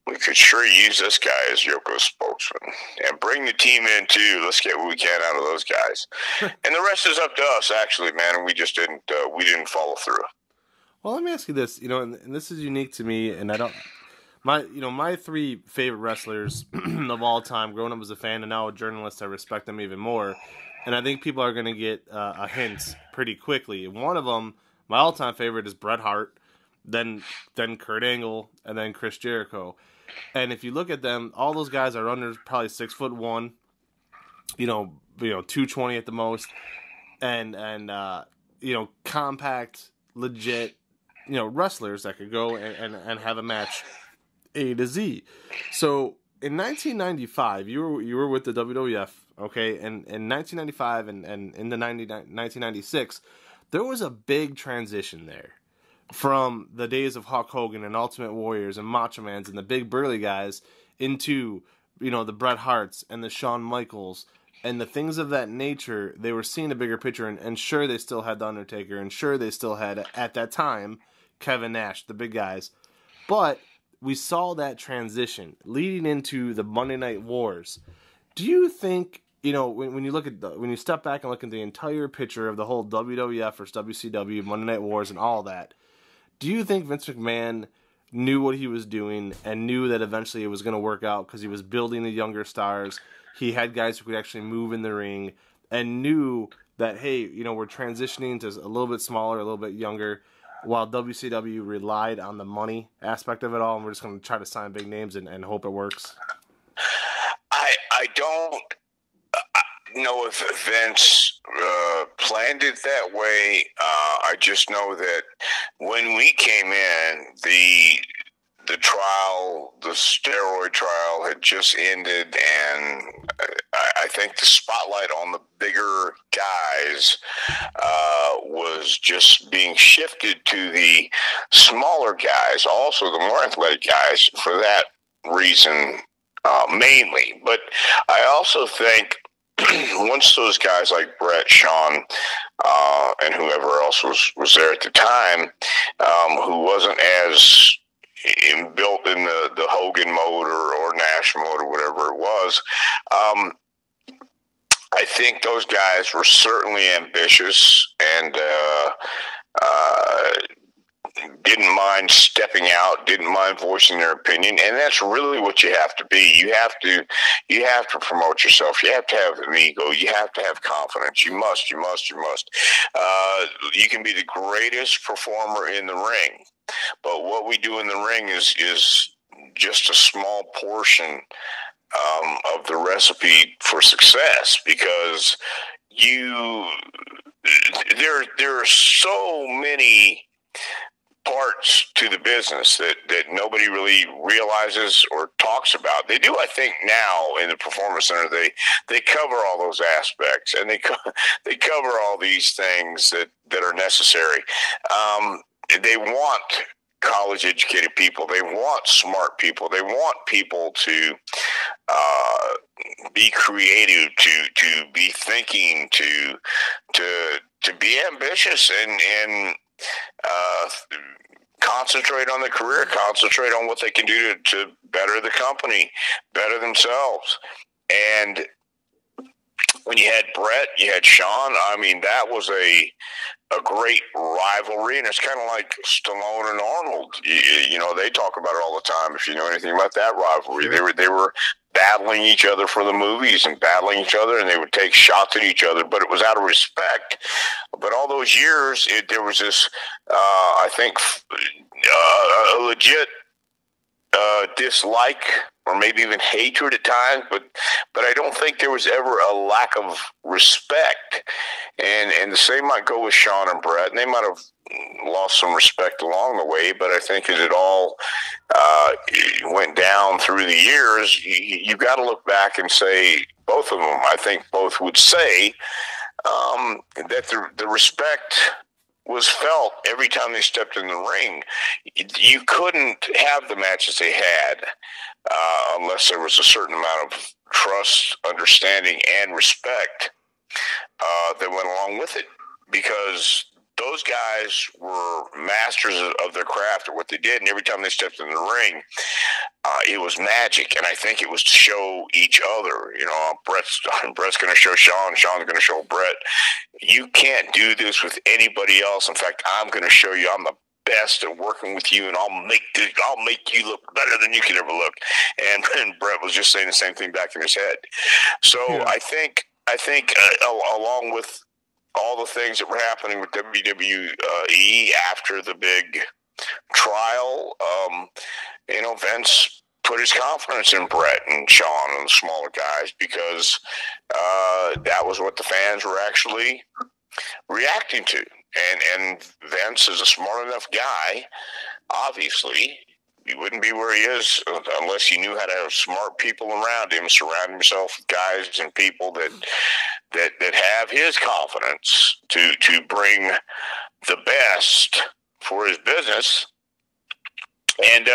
we could sure use this guy as Yoko's spokesman and bring the team in too. Let's get what we can out of those guys. And the rest is up to us, actually, man. And we just didn't follow through. Well, let me ask you this, and this is unique to me, and my 3 favorite wrestlers of all time, growing up as a fan and now a journalist, I respect them even more. And I think people are going to get a hint pretty quickly. One of them, my all-time favorite, is Bret Hart, then Kurt Angle, and then Chris Jericho. And if you look at them, all those guys are under probably 6'1", 220 at the most, and compact, legit, wrestlers that could go and have a match A to Z. So in 1995, you were with the WWF. Okay, and in 1995 and in the 1996, there was a big transition there from the days of Hulk Hogan and Ultimate Warriors and Macho Mans and the big burly guys into, the Bret Harts and the Shawn Michaels and the things of that nature. They were seeing a bigger picture, and sure, they still had The Undertaker, and sure, they still had, at that time, Kevin Nash, the big guys. But we saw that transition leading into the Monday Night Wars. Do you think, when you look at when you step back and look at the entire picture of the whole WWF versus WCW, Monday Night Wars, and all that, do you think Vince McMahon knew what he was doing and knew that eventually it was going to work out because he was building the younger stars? He had guys who could actually move in the ring and knew that, hey, we're transitioning to a little bit smaller, a little bit younger, while WCW relied on the money aspect of it all, and we're just going to try to sign big names and hope it works? I don't know if Vince planned it that way. I just know that when we came in, the trial, the steroid trial, had just ended, and I think the spotlight on the bigger guys was just being shifted to the smaller guys, also the more athletic guys, for that reason mainly. But I also think once those guys like Brett, Sean, and whoever else was there at the time, who wasn't as built in the Hogan mode or Nash mode or whatever it was, I think those guys were certainly ambitious and didn't mind stepping out, didn't mind voicing their opinion, and that's really what you have to be. You have to promote yourself. You have to have an ego. You have to have confidence. You must. You can be the greatest performer in the ring, but what we do in the ring is just a small portion of the recipe for success, because there are so many parts to the business that nobody really realizes or talks about. They do, I think, now in the Performance Center. They cover all those aspects, and they cover all these things that are necessary. They want college-educated people. They want smart people. They want people to be creative, to be thinking, to be ambitious, and concentrate on the career, concentrate on what they can do to better the company, better themselves. And when you had Brett, you had Sean, I mean, that was a great rivalry, and it's kind of like Stallone and Arnold. You know, they talk about it all the time. If you know anything about that rivalry, they were battling each other for the movies and battling each other, and they would take shots at each other, but it was out of respect. But all those years, there was this, I think, a legit dislike or maybe even hatred at times, but I don't think there was ever a lack of respect. And the same might go with Sean and Brett, and they might have lost some respect along the way, but I think as it all went down through the years, you've got to look back and say, both of them, I think both would say that the respect was felt every time they stepped in the ring. You couldn't have the matches they had unless there was a certain amount of trust, understanding, and respect that went along with it, because those guys were masters of their craft at what they did, and every time they stepped in the ring, it was magic. And I think it was to show each other. You know, Brett's going to show Sean, Sean's going to show Brett. You can't do this with anybody else. In fact, I'm going to show you I'm the best at working with you, and I'll make you look better than you could ever look. And Brett was just saying the same thing back in his head. So yeah. I think along with all the things that were happening with WWE after the big trial, Vince put his confidence in Brett and Sean and the smaller guys, because that was what the fans were actually reacting to. And Vince is a smart enough guy. Obviously, he wouldn't be where he is unless he knew how to have smart people around him, surround himself with guys and people that have his confidence to bring the best for his business. And,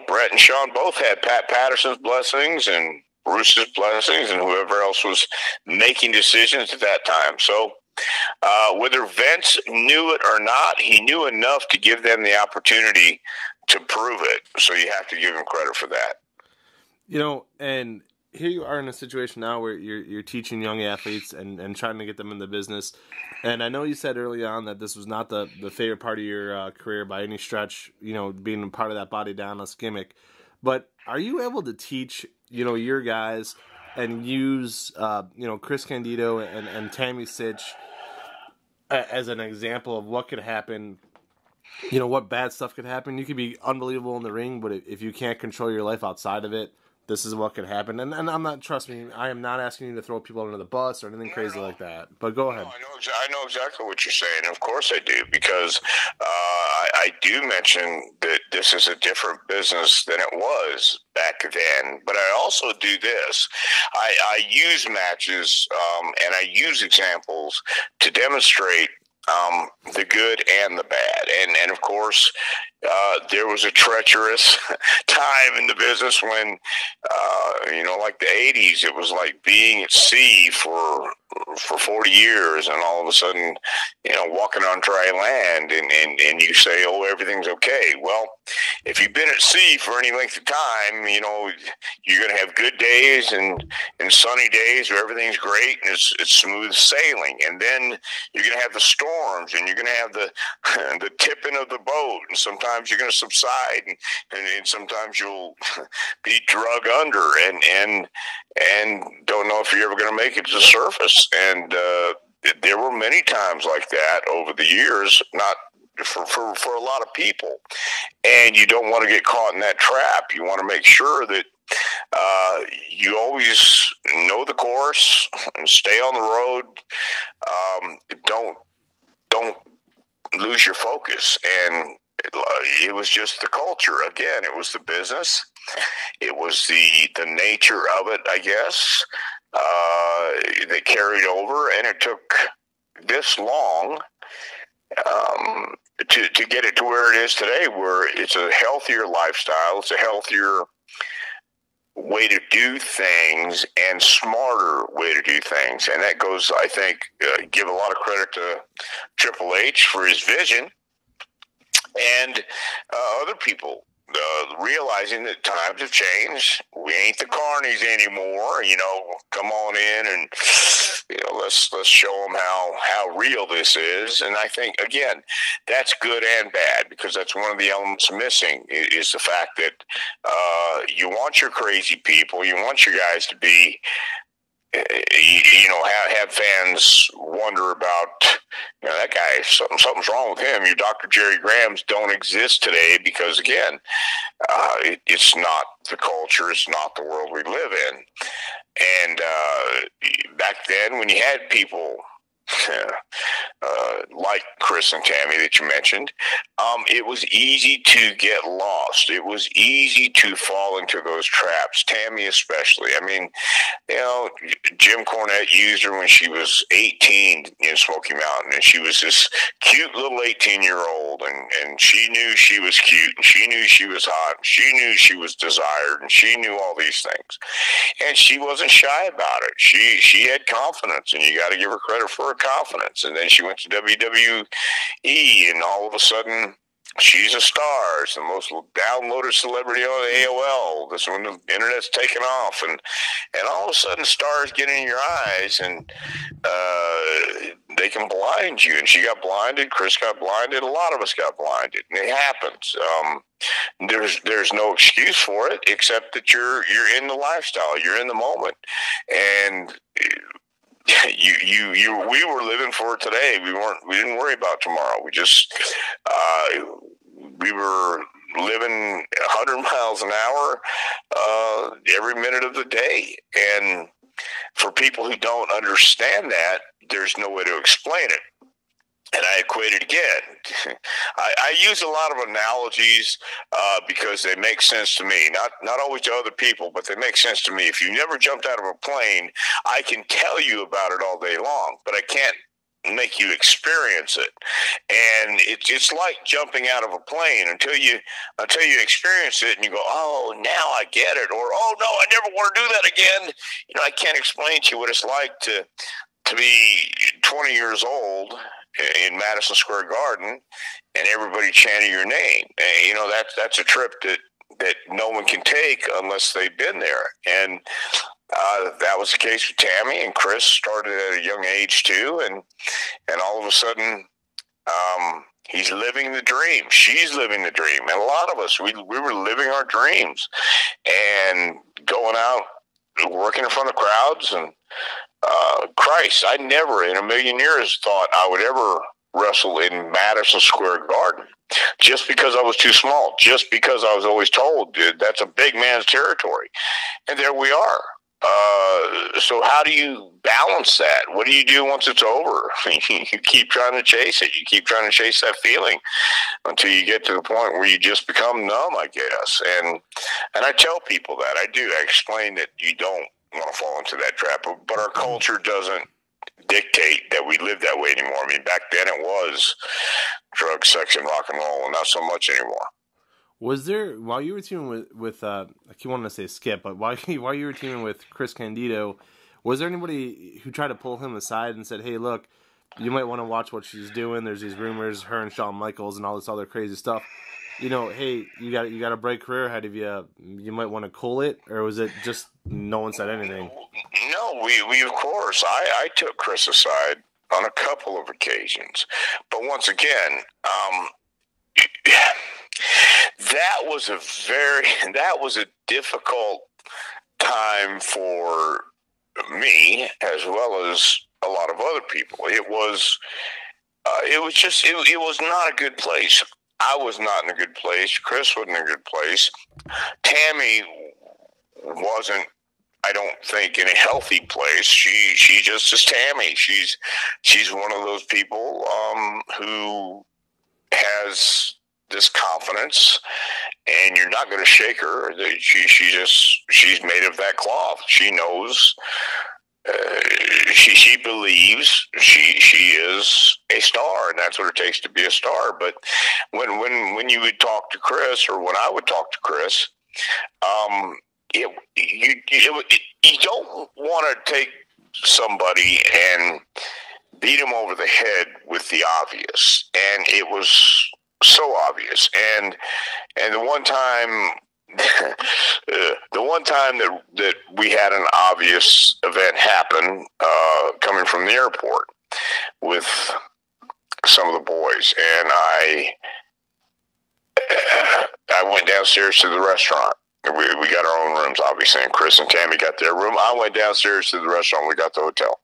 Brett and Sean both had Pat Patterson's blessings and Bruce's blessings and whoever else was making decisions at that time. So whether Vince knew it or not, he knew enough to give them the opportunity to prove it. So you have to give him credit for that. And here you are in a situation now where you're teaching young athletes and trying to get them in the business. And I know you said early on that this was not the favorite part of your career by any stretch, being a part of that Body Downless gimmick. But are you able to teach, your guys and use, Chris Candido and Tammy Sitch as an example of what could happen, what bad stuff could happen? You could be unbelievable in the ring, but if you can't control your life outside of it, this is what could happen. And I'm not, trust me, I am not asking you to throw people under the bus or anything crazy like that. But go ahead. No, I know exactly what you're saying. Of course I do, because I do mention that this is a different business than it was back then. But I also do this. I use matches and I use examples to demonstrate the good and the bad. And of course, there was a treacherous time in the business when, like the 80s, it was like being at sea for 40 years and all of a sudden, walking on dry land and you say, oh, everything's okay. Well, if you've been at sea for any length of time, you're going to have good days and sunny days where everything's great and it's smooth sailing. And then you're going to have the storms and you're going to have the tipping of the boat. And sometimes you're going to subside and sometimes you'll be drug under and don't know if you're ever going to make it to the surface. And there were many times like that over the years, not for a lot of people. And you don't want to get caught in that trap. You want to make sure that you always know the course and stay on the road. Don't lose your focus. And it was just the culture. Again, it was the business. It was the nature of it, I guess, that carried over, and it took this long to get it to where it is today, where it's a healthier lifestyle, it's a healthier way to do things and smarter way to do things. And that goes, I think, give a lot of credit to Triple H for his vision and other people realizing that times have changed. We ain't the carnies anymore. Come on in and let's show them how real this is. And I think, again, that's good and bad, because that's one of the elements missing is the fact that you want your crazy people, you want your guys to be, have fans wonder about, that guy, something's wrong with him. Your Dr. Jerry Grahams don't exist today because, again, it's not the culture, it's not the world we live in. And back then, when you had people like Chris and Tammy that you mentioned, it was easy to get lost. It was easy to fall into those traps, Tammy especially. I mean, Jim Cornette used her when she was 18 in Smoky Mountain, and she was this cute little 18-year-old, and she knew she was cute, and she knew she was hot, and she knew she was desired, and she knew all these things. And she wasn't shy about it. She had confidence, and you got to give her credit for her confidence. And then she went to WWE, and all of a sudden she's a star. She's the most downloaded celebrity on AOL. This when the internet's taken off, and all of a sudden stars get in your eyes, and they can blind you. And she got blinded. Chris got blinded. A lot of us got blinded, and it happens. There's no excuse for it except that you're in the lifestyle, you're in the moment, and we were living for today. We didn't worry about tomorrow. We just we were living 100 miles an hour every minute of the day. And for people who don't understand that, there's no way to explain it. And I equate it again. I use a lot of analogies because they make sense to me. Not always to other people, but they make sense to me. If you never jumped out of a plane, I can tell you about it all day long, but I can't make you experience it. And it's like jumping out of a plane until you experience it and you go, oh, now I get it, or oh no, I never want to do that again. I can't explain to you what it's like to be 20 years old in Madison Square Garden and everybody chanting your name. And, that's a trip that no one can take unless they've been there. And that was the case with Tammy, and Chris started at a young age too. And all of a sudden, he's living the dream. She's living the dream. And a lot of us, we were living our dreams and going out, working in front of crowds. And Christ, I never in a million years thought I would ever wrestle in Madison Square Garden just because I was too small, just because I was always told, dude, that's a big man's territory. And there we are. So how do you balance that? What do you do once it's over? You keep trying to chase it. You keep trying to chase that feeling until you get to the point where you just become numb, I guess. And I tell people that. I do. I explain that you don't want to fall into that trap, but our culture doesn't dictate that we live that way anymore. I mean, back then it was drugs, sex, and rock and roll, and not so much anymore. Was there, while you were teaming with I keep wanting to say Skip, but while you were teaming with Chris Candido, was there anybody who tried to pull him aside and said, hey, look, you might want to watch what she's doing. There's these rumors, her and Shawn Michaels and all this other crazy stuff. You know, hey, you got a bright career ahead of you. You might want to cool it, or was it just no one said anything? No, we of course. I took Chris aside on a couple of occasions, but once again, that was a difficult time for me as well as a lot of other people. It was not a good place. I was not in a good place. Chris wasn't in a good place. Tammy wasn't, I don't think, in a healthy place. She just is Tammy. She's one of those people who has this confidence, and you're not going to shake her. She's made of that cloth. She knows. She believes she is a star, and that's what it takes to be a star. But when you would talk to Chris, or when I would talk to Chris, you don't want to take somebody and beat him over the head with the obvious, and it was so obvious. And the one time. The one time that we had an obvious event happen, coming from the airport with some of the boys, and I went downstairs to the restaurant. We got our own rooms, obviously, and Chris and Tammy got their room. I went downstairs to the restaurant. We got the hotel,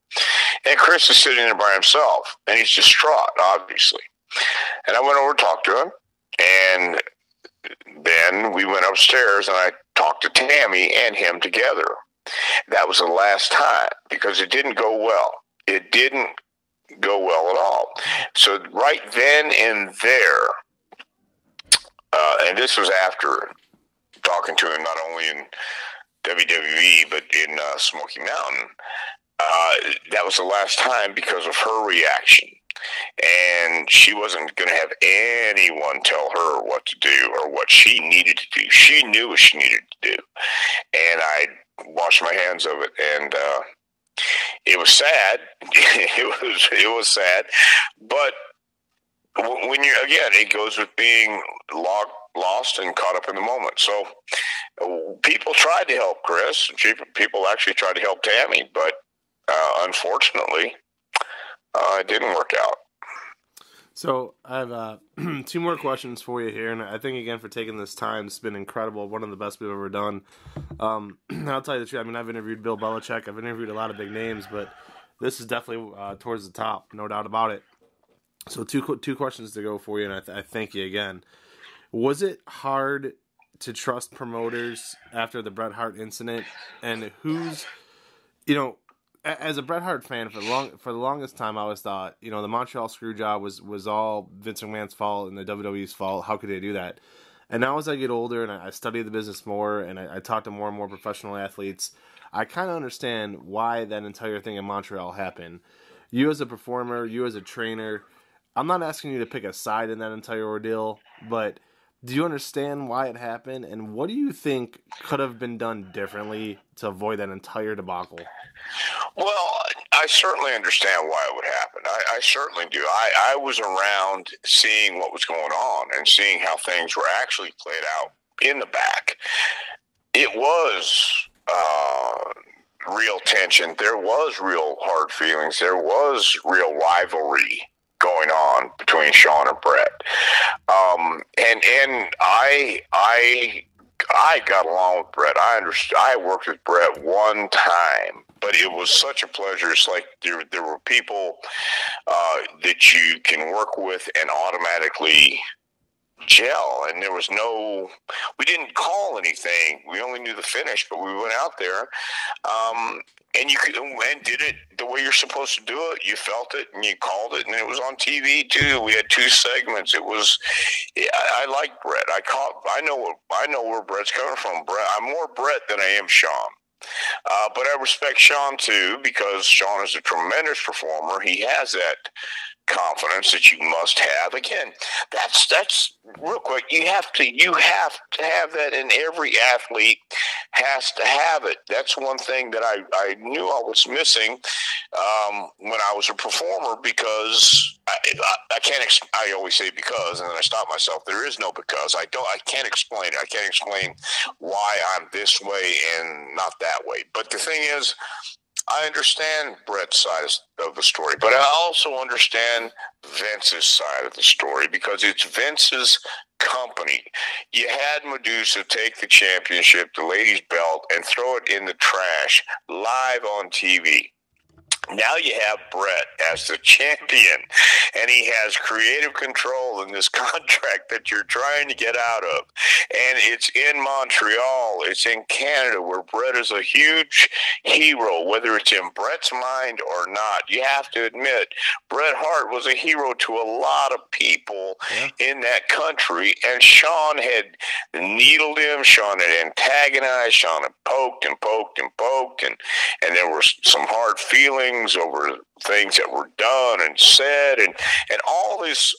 and Chris is sitting there by himself, and he's distraught, obviously. And I went over to talk to him, and then we went upstairs, and I talked to Tammy and him together. That was the last time, because it didn't go well. It didn't go well at all. So right then and there, and this was after talking to him not only in WWE but in Smoky Mountain, that was the last time because of her reaction. And she wasn't going to have anyone tell her what to do or what she needed to do. She knew what she needed to do. And I washed my hands of it. And it was sad. It was sad. But when you, again, it goes with being lost and caught up in the moment. So people tried to help Chris. People actually tried to help Tammy. But unfortunately, it didn't work out. So I have two more questions for you here, and I think, again, for taking this time, it's been incredible. One of the best we've ever done. I'll tell you the truth. I mean, I've interviewed Bill Belichick. I've interviewed a lot of big names, but this is definitely towards the top, no doubt about it. So two questions to go for you, and I thank you again. Was it hard to trust promoters after the Bret Hart incident? And who's, as a Bret Hart fan, for the longest time, I always thought, the Montreal Screwjob was all Vince McMahon's fault and the WWE's fault. How could they do that? And now as I get older and I study the business more and I talk to more and more professional athletes, I kind of understand why that entire thing in Montreal happened. You as a performer, you as a trainer, I'm not asking you to pick a side in that entire ordeal, but do you understand why it happened? And what do you think could have been done differently to avoid that entire debacle? Well, I certainly understand why it would happen. I certainly do. I was around seeing what was going on and seeing how things were actually played out in the back. It was real tension. There was real hard feelings. There was real rivalry going on between Shawn and Bret. And I got along with Bret. I understood. I worked with Bret one time but it was such a pleasure. It's like there were people that you can work with and automatically gel, and we didn't call anything. We only knew the finish, but we went out there, and you could and did it the way you're supposed to do it. You felt it, and you called it, and it was on TV too. We had 2 segments. It was, I like Brett. I know where Brett's coming from. Brett, I'm more Brett than I am Sean. But I respect Sean too, because Sean is a tremendous performer. He has that confidence that you must have. Again, that's real quick. You have to have that, and every athlete has to have it. That's one thing that I knew I was missing when I was a performer, because I can't. I always say because, and then I stop myself. There is no because. I can't explain it. I can't explain why I'm this way and not that way. But the thing is, I understand Brett's side of the story, but I also understand Vince's side of the story, because it's Vince's company. You had Medusa take the championship, the ladies' belt, and throw it in the trash live on TV. Now you have Brett as the champion, and he has creative control in this contract that you're trying to get out of. And it's in Montreal, it's in Canada, where Brett is a huge hero, whether it's in Brett's mind or not. You have to admit, Bret Hart was a hero to a lot of people in that country, and Sean had needled him, Sean had antagonized, Sean had poked and poked and poked, and there were some hard feelings over things that were done and said, and all this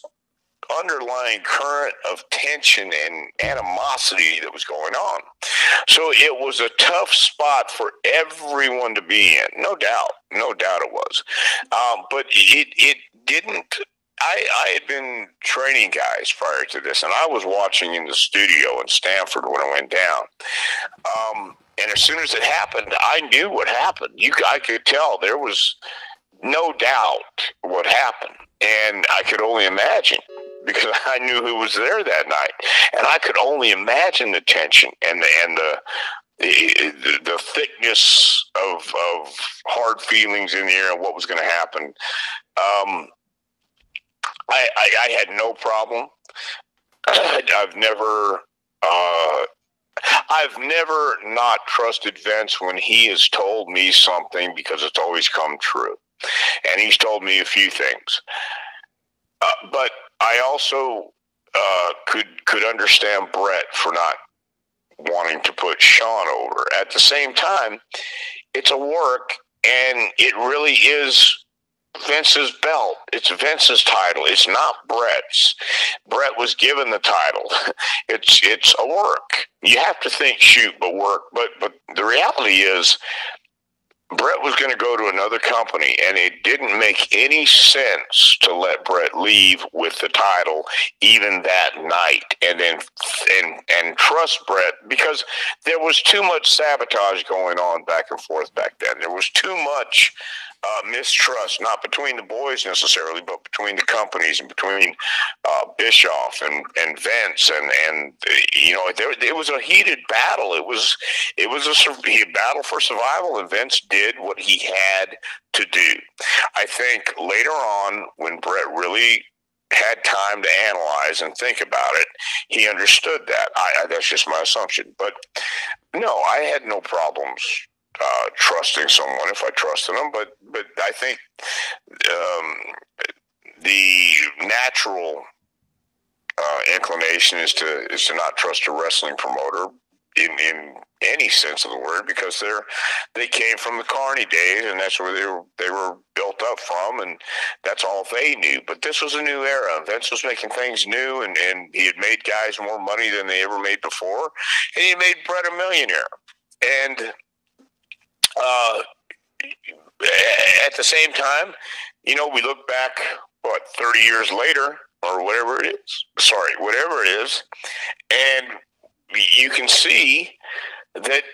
underlying current of tension and animosity that was going on. So it was a tough spot for everyone to be in, no doubt it was. But it didn't. I had been training guys prior to this, and I was watching in the studio in Stamford when it went down. And as soon as it happened, I knew what happened. I could tell there was no doubt what happened, and I could only imagine, because I knew who was there that night, and I could only imagine the tension and the thickness of hard feelings in the air and what was going to happen. I had no problem. I've never not trusted Vince when he has told me something, because it's always come true. And he's told me a few things. But I also could understand Brett for not wanting to put Sean over. At the same time, it's a work, and it really is Vince's belt. It's Vince's title. It's not Brett's. Brett was given the title. It's a work. You have to think, shoot, but work. But the reality is, Brett was going to go to another company, and it didn't make any sense to let Brett leave with the title even that night, and then and trust Brett, because there was too much sabotage going on back and forth back then. There was too much mistrust, not between the boys necessarily, but between the companies and between Bischoff and Vince, and it was a heated battle. It was a battle for survival, and Vince did what he had to do. I think later on, when Brett really had time to analyze and think about it, he understood that. That's just my assumption, but no, I had no problems trusting someone if I trusted them, but I think the natural inclination is to not trust a wrestling promoter in any sense of the word, because they came from the Carney days, and that's where they were built up from, and that's all they knew. But this was a new era. Vince was making things new, and he had made guys more money than they ever made before, and he made Brett a millionaire. And at the same time, we look back, 30 years later, or whatever it is, and you can see that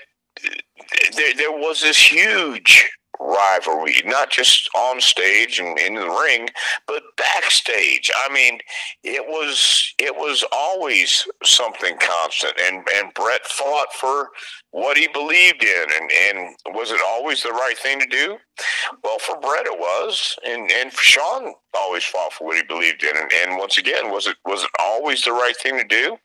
there was this huge rivalry, not just on stage and in the ring, but backstage. I mean, it was always something constant, and Bret fought for what he believed in, and was it always the right thing to do? Well, for Bret it was, and for Shawn always fought for what he believed in, and once again, was it always the right thing to do?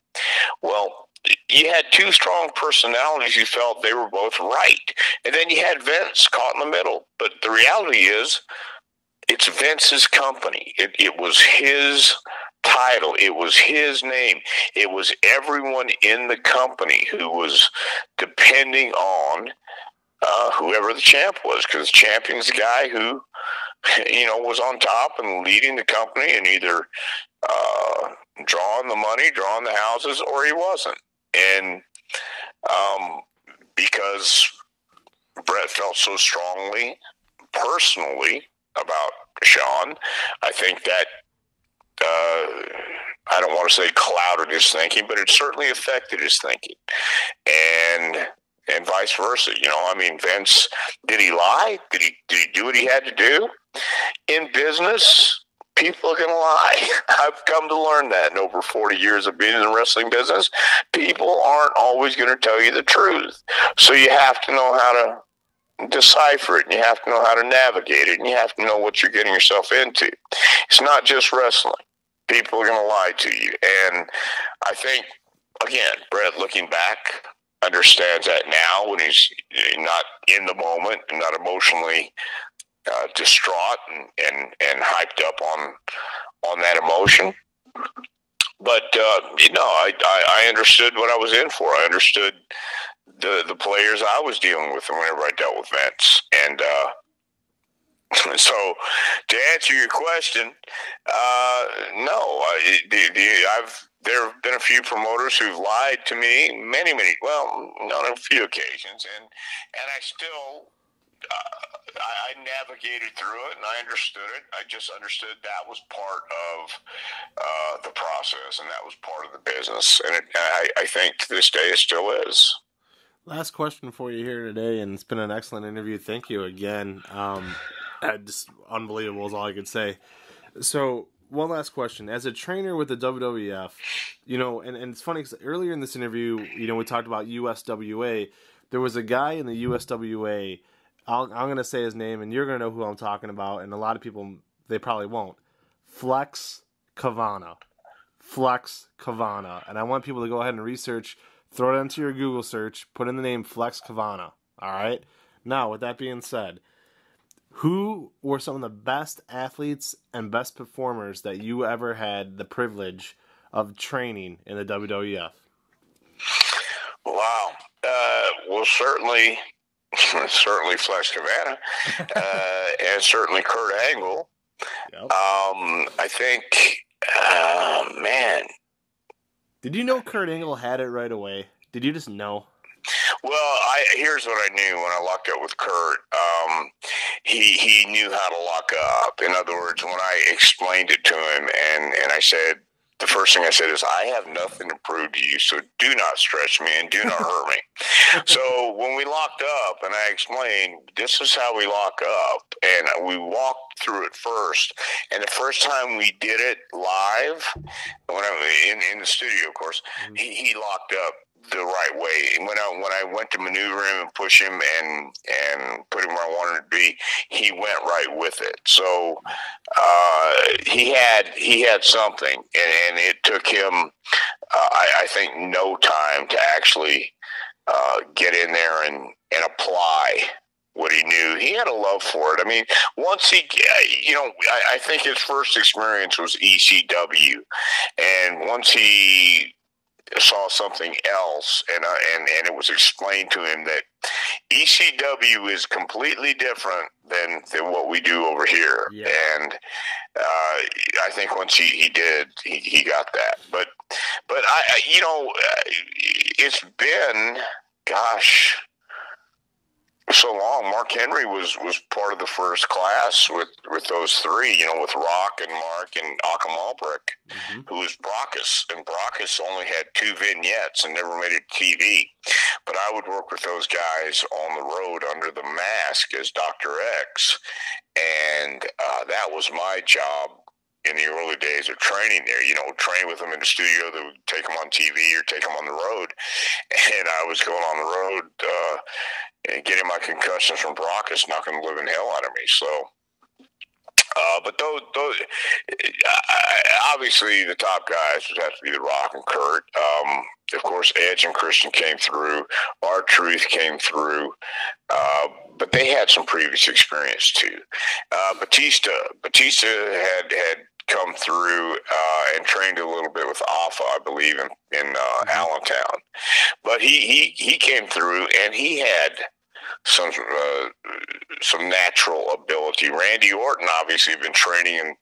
Well, you had two strong personalities. You felt they were both right. And then you had Vince caught in the middle. But the reality is, it's Vince's company. It was his title. It was his name. It was everyone in the company who was depending on whoever the champ was, because the champion's the guy who, was on top and leading the company and either drawing the money, drawing the houses, or he wasn't. And because Bret felt so strongly, personally, about Shawn, I think that I don't want to say clouded his thinking, but it certainly affected his thinking, and vice versa. Vince, did he lie? Did he do what he had to do? In business, people are going to lie. I've come to learn that in over 40 years of being in the wrestling business. People aren't always going to tell you the truth. So you have to know how to decipher it, and you have to know how to navigate it, and you have to know what you're getting yourself into. It's not just wrestling. People are going to lie to you. And I think, again, Bret, looking back, understands that now when he's not in the moment and not emotionally distraught and hyped up on that emotion. But I understood what I was in for. I understood the players I was dealing with whenever I dealt with Vince. And so to answer your question, no, there have been a few promoters who've lied to me on a few occasions, and I still I navigated through it, and I understood it. I just understood that was part of the process, and that was part of the business. And I think to this day it still is. Last question for you here today, and it's been an excellent interview. Thank you again. Just unbelievable is all I could say. So, one last question. As a trainer with the WWF, and it's funny because earlier in this interview, we talked about USWA. There was a guy in the USWA. I'm going to say his name, and you're going to know who I'm talking about, and a lot of people, they probably won't. Flex Kavana. And I want people to go ahead and research, throw it into your Google search, put in the name Flex Kavana. All right? Now, with that being said, who were some of the best athletes and best performers that you ever had the privilege of training in the WWF? Wow. Well, certainly Flex Kavana, and certainly Kurt Angle. Yep. I think, man. Did you know Kurt Angle had it right away? Did you just know? Well, here's what I knew when I locked up with Kurt. He knew how to lock up. In other words, when I explained it to him, and I said, the first thing I said is, I have nothing to prove to you, so do not stretch me and do not hurt me. So when we locked up, and I explained, this is how we lock up, and we walked through it first. And the first time we did it live, when I in the studio, of course, he locked up the right way. And when I went to maneuver him and push him and put him where I wanted to be, he went right with it. So he had something, and it took him I think no time to actually get in there and apply what he knew. He had a love for it. I mean, once he, I think his first experience was ECW, and once he saw something else, and it was explained to him that ECW is completely different than what we do over here. Yeah. And I think once he did, he got that. But it's been, gosh, so long. Mark Henry was part of the first class with those three, with Rock and Mark and Achim Albrecht, who was Brockus. And Brockus only had 2 vignettes and never made it to TV. But I would work with those guys on the road under the mask as Dr. X. And that was my job in the early days of training there, train with them in the studio, that would take them on TV or take them on the road. And I was going on the road and getting my concussions from Brockus, knocking the living hell out of me. So, but those obviously the top guys would have to be The Rock and Kurt. Of course, Edge and Christian came through. R-Truth came through. But they had some previous experience too. Batista had come through and trained a little bit with Alpha, I believe, in Allentown. But he came through, and he had some natural ability. Randy Orton obviously had been training in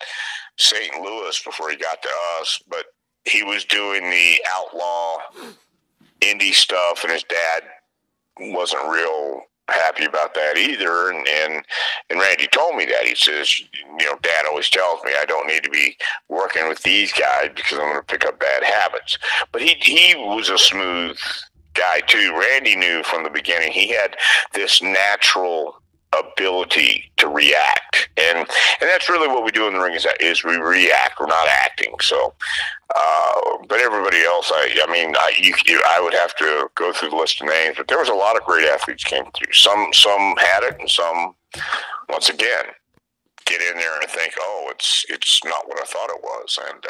St. Louis before he got to us, but he was doing the outlaw indie stuff, and his dad wasn't real happy about that either, and Randy told me that. He says, Dad always tells me I don't need to be working with these guys because I'm going to pick up bad habits. But he was a smooth guy too. Randy knew from the beginning he had this natural ability to react, and that's really what we do in the ring is we react. We're not acting. So but everybody else, I would have to go through the list of names, but there was a lot of great athletes came through. Some had it, and some, once again, get in there and think, oh, it's not what I thought it was, and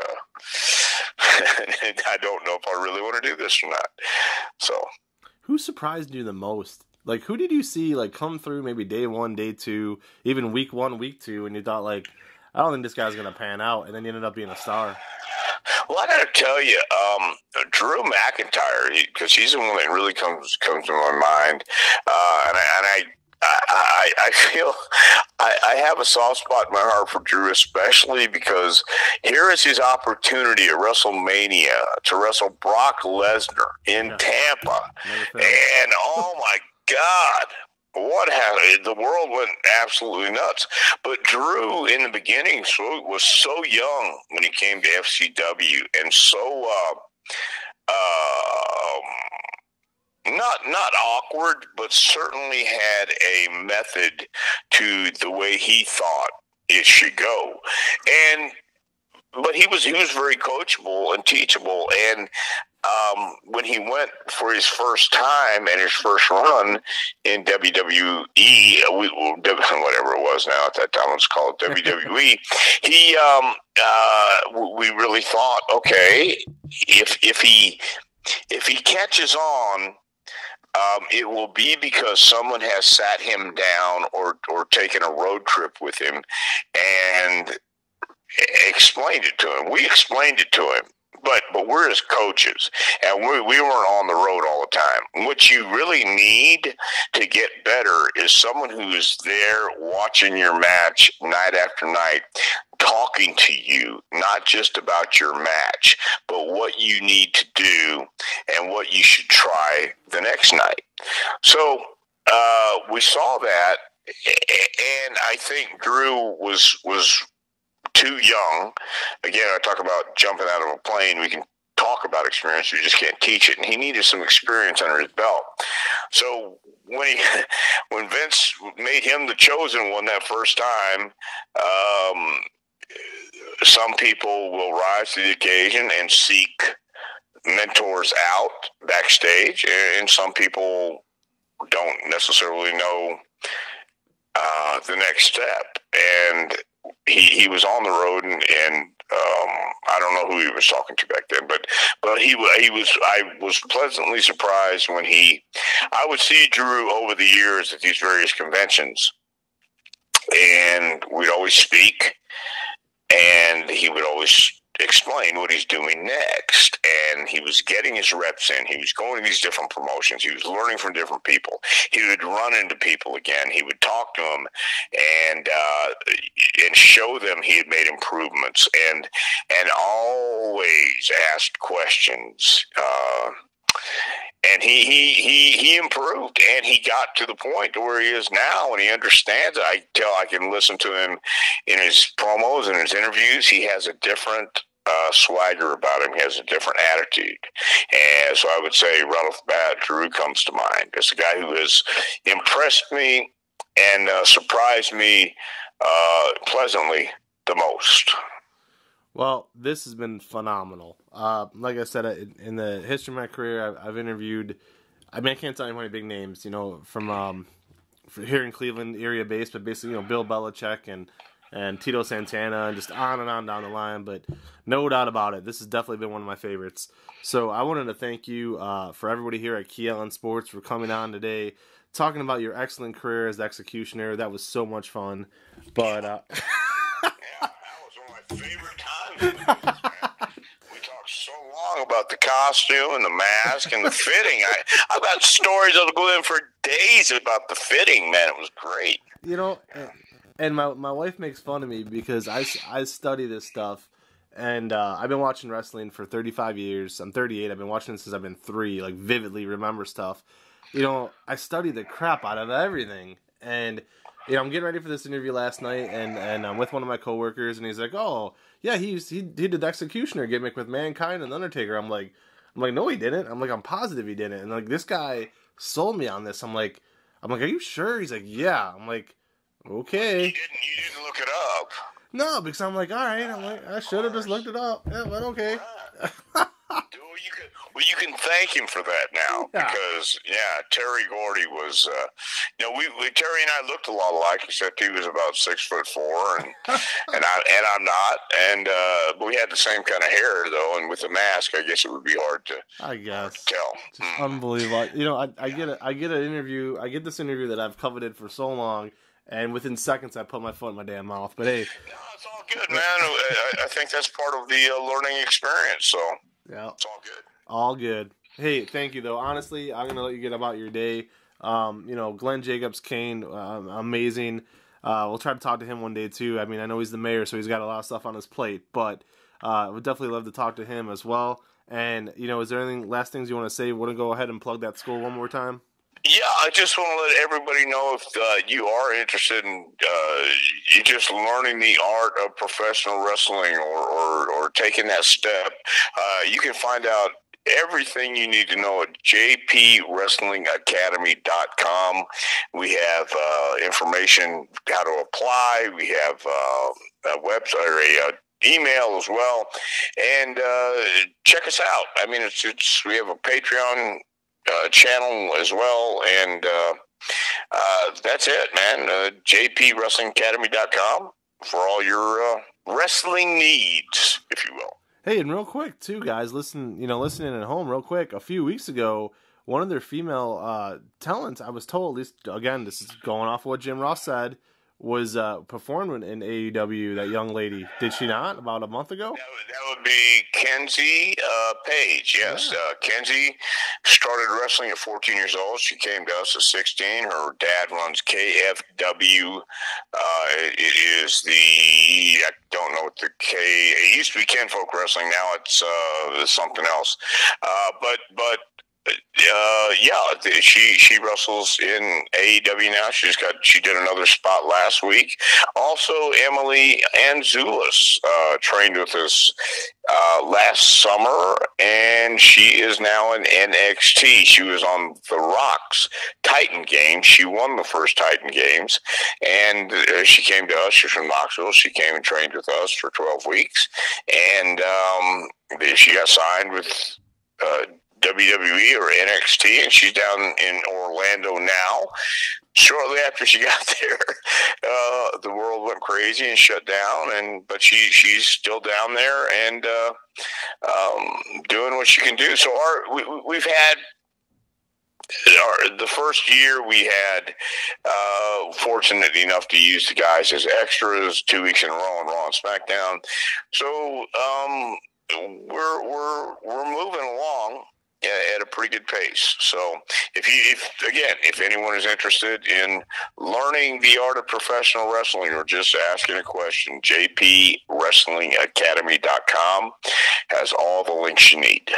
I don't know if I really want to do this or not. So, who surprised you the most? Like, who did you see come through maybe day 1, day 2, even week 1, week 2, and you thought I don't think this guy's gonna pan out, and then you ended up being a star? Well, I got to tell you, Drew McIntyre, because he's the one that really comes to my mind, and I feel I have a soft spot in my heart for Drew, especially because here is his opportunity at WrestleMania to wrestle Brock Lesnar in Tampa, and oh my God. What happened? The world went absolutely nuts. But Drew, in the beginning, was so young when he came to FCW, and so not awkward, but certainly had a method to the way he thought it should go. But he was very coachable and teachable, and when he went for his first time and his first run in WWE, whatever it was now at that time, let's call it WWE, we really thought, okay, if he catches on, it will be because someone has sat him down or taken a road trip with him and explained it to him. We explained it to him. But we're his coaches, and we weren't on the road all the time. What you really need to get better is someone who is there watching your match night after night, talking to you, not just about your match, but what you need to do and what you should try the next night. So we saw that, and I think Drew was too young. Again, I talk about jumping out of a plane. We can talk about experience, we just can't teach it. And he needed some experience under his belt. So when Vince made him the chosen one that first time, some people will rise to the occasion and seek mentors out backstage, and some people don't necessarily know the next step. And he was on the road, and I don't know who he was talking to back then, but he was. I was pleasantly surprised when I would see Drew over the years at these various conventions, and we'd always speak, and he would always explain what he's doing next, and he was getting his reps in. He was going to these different promotions. He was learning from different people. He would run into people again. He would talk to them and show them he had made improvements, and always asked questions. And he improved, and he got to the point to where he is now, and he understands it. I can listen to him in his promos and his interviews. He has a different swagger about him. He has a different attitude. And so I would say right off the bat, Drew comes to mind as a guy who has impressed me and surprised me pleasantly the most. Well, this has been phenomenal. Like I said, in the history of my career, I've interviewed, I can't tell you how many big names, from here in Cleveland area based, but basically, Bill Belichick and Tito Santana and just on and on down the line. But no doubt about it, this has definitely been one of my favorites. So I wanted to thank you for everybody here at Key Island Sports for coming on today, talking about your excellent career as executioner. That was so much fun. But yeah, that was one of my favorite times. We talked so long about the costume and the mask and the fitting. I've got stories that'll go in for days about the fitting, man. It was great. And my wife makes fun of me because I study this stuff, and I've been watching wrestling for 35 years. I'm 38. I've been watching it since I've been 3, like vividly remember stuff. I study the crap out of everything. And, I'm getting ready for this interview last night, and I'm with one of my coworkers, and he's like, oh, yeah, he did the executioner gimmick with Mankind and Undertaker. I'm like, no, he didn't. I'm positive he didn't. And, like, this guy sold me on this. I'm like, are you sure? He's like, yeah. I'm like, okay. You didn't look it up. No, because I'm like, all right. I'm like, I should have just looked it up. Yeah, but okay. You can thank him for that now, because Terry Gordy was, Terry and I looked a lot alike, except he was about 6'4", and I'm not, and but we had the same kind of hair though, and with the mask, I guess it would be hard to tell. Just unbelievable. I get this interview that I've coveted for so long. And within seconds, I put my foot in my damn mouth. But hey, no, it's all good, man. I think that's part of the learning experience. So yeah, it's all good. All good. Hey, thank you though. Honestly, I'm gonna let you get about your day. Glenn Jacobs, Kane, amazing. We'll try to talk to him one day too. I know he's the mayor, so he's got a lot of stuff on his plate. But would definitely love to talk to him as well. And is there anything last things you want to say? Want to go ahead and plug that school one more time? Yeah, I just want to let everybody know if you are interested in you just learning the art of professional wrestling or taking that step, you can find out everything you need to know at jpwrestlingacademy.com. We have information how to apply. We have a website or a email as well, and check us out. We have a Patreon channel as well, and that's it, man. jpwrestlingacademy.com for all your wrestling needs, if you will. Hey, and real quick too, guys, listening at home real quick, a few weeks ago, one of their female talents, I was told, at least again, this is going off of what Jim Ross said, was performing in AEW, that young lady. Did she not, about a month ago? That would be Kenzie Page, yes. Yeah. Kenzie started wrestling at 14 years old. She came to us at 16. Her dad runs KFW. It is I don't know what the it used to be Kinfolk Wrestling. Now it's something else. She wrestles in AEW now. She did another spot last week. Also, Emily Anzulis trained with us last summer, and she is now in NXT. She was on The Rock's Titan Games. She won the first Titan Games, and she came to us. She's from Knoxville. She came and trained with us for 12 weeks, and she got signed with WWE or NXT, and she's down in Orlando now. Shortly after she got there, the world went crazy and shut down, but she's still down there and doing what she can do. So we've had the first year we had fortunate enough to use the guys as extras 2 weeks in a row on Raw and SmackDown. So we're moving along at a pretty good pace. So if anyone is interested in learning the art of professional wrestling or just asking a question, jpwrestlingacademy.com has all the links you need.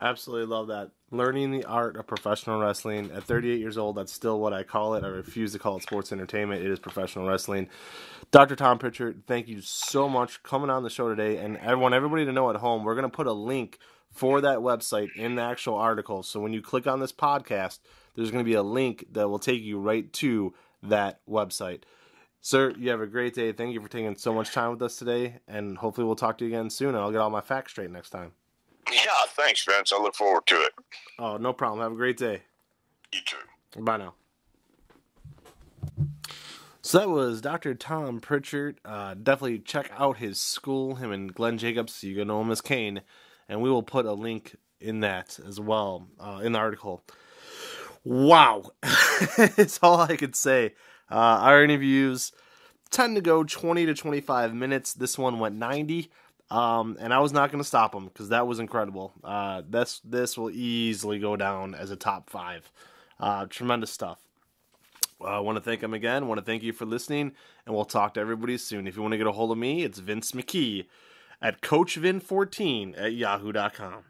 Absolutely love that. Learning the art of professional wrestling. At 38 years old, that's still what I call it. I refuse to call it sports entertainment. It is professional wrestling. Dr. Tom Prichard, thank you so much for coming on the show today. And I want everybody to know at home, we're going to put a link for that website in the actual article. So when you click on this podcast, there's going to be a link that will take you right to that website. Sir, you have a great day. Thank you for taking so much time with us today. And hopefully we'll talk to you again soon. And I'll get all my facts straight next time. Yeah, thanks, Vince. I look forward to it. Oh, no problem. Have a great day. You too. Bye now. So that was Dr. Tom Prichard. Definitely check out his school, him and Glenn Jacobs. You can know him as Kane. And we will put a link in that as well, in the article. Wow. It's all I could say. Our interviews tend to go 20 to 25 minutes. This one went 90. And I was not going to stop him because that was incredible. This will easily go down as a top 5. Tremendous stuff. I want to thank him again. I want to thank you for listening, and we'll talk to everybody soon. If you want to get a hold of me, it's Vince McKee at CoachVin14 at yahoo.com.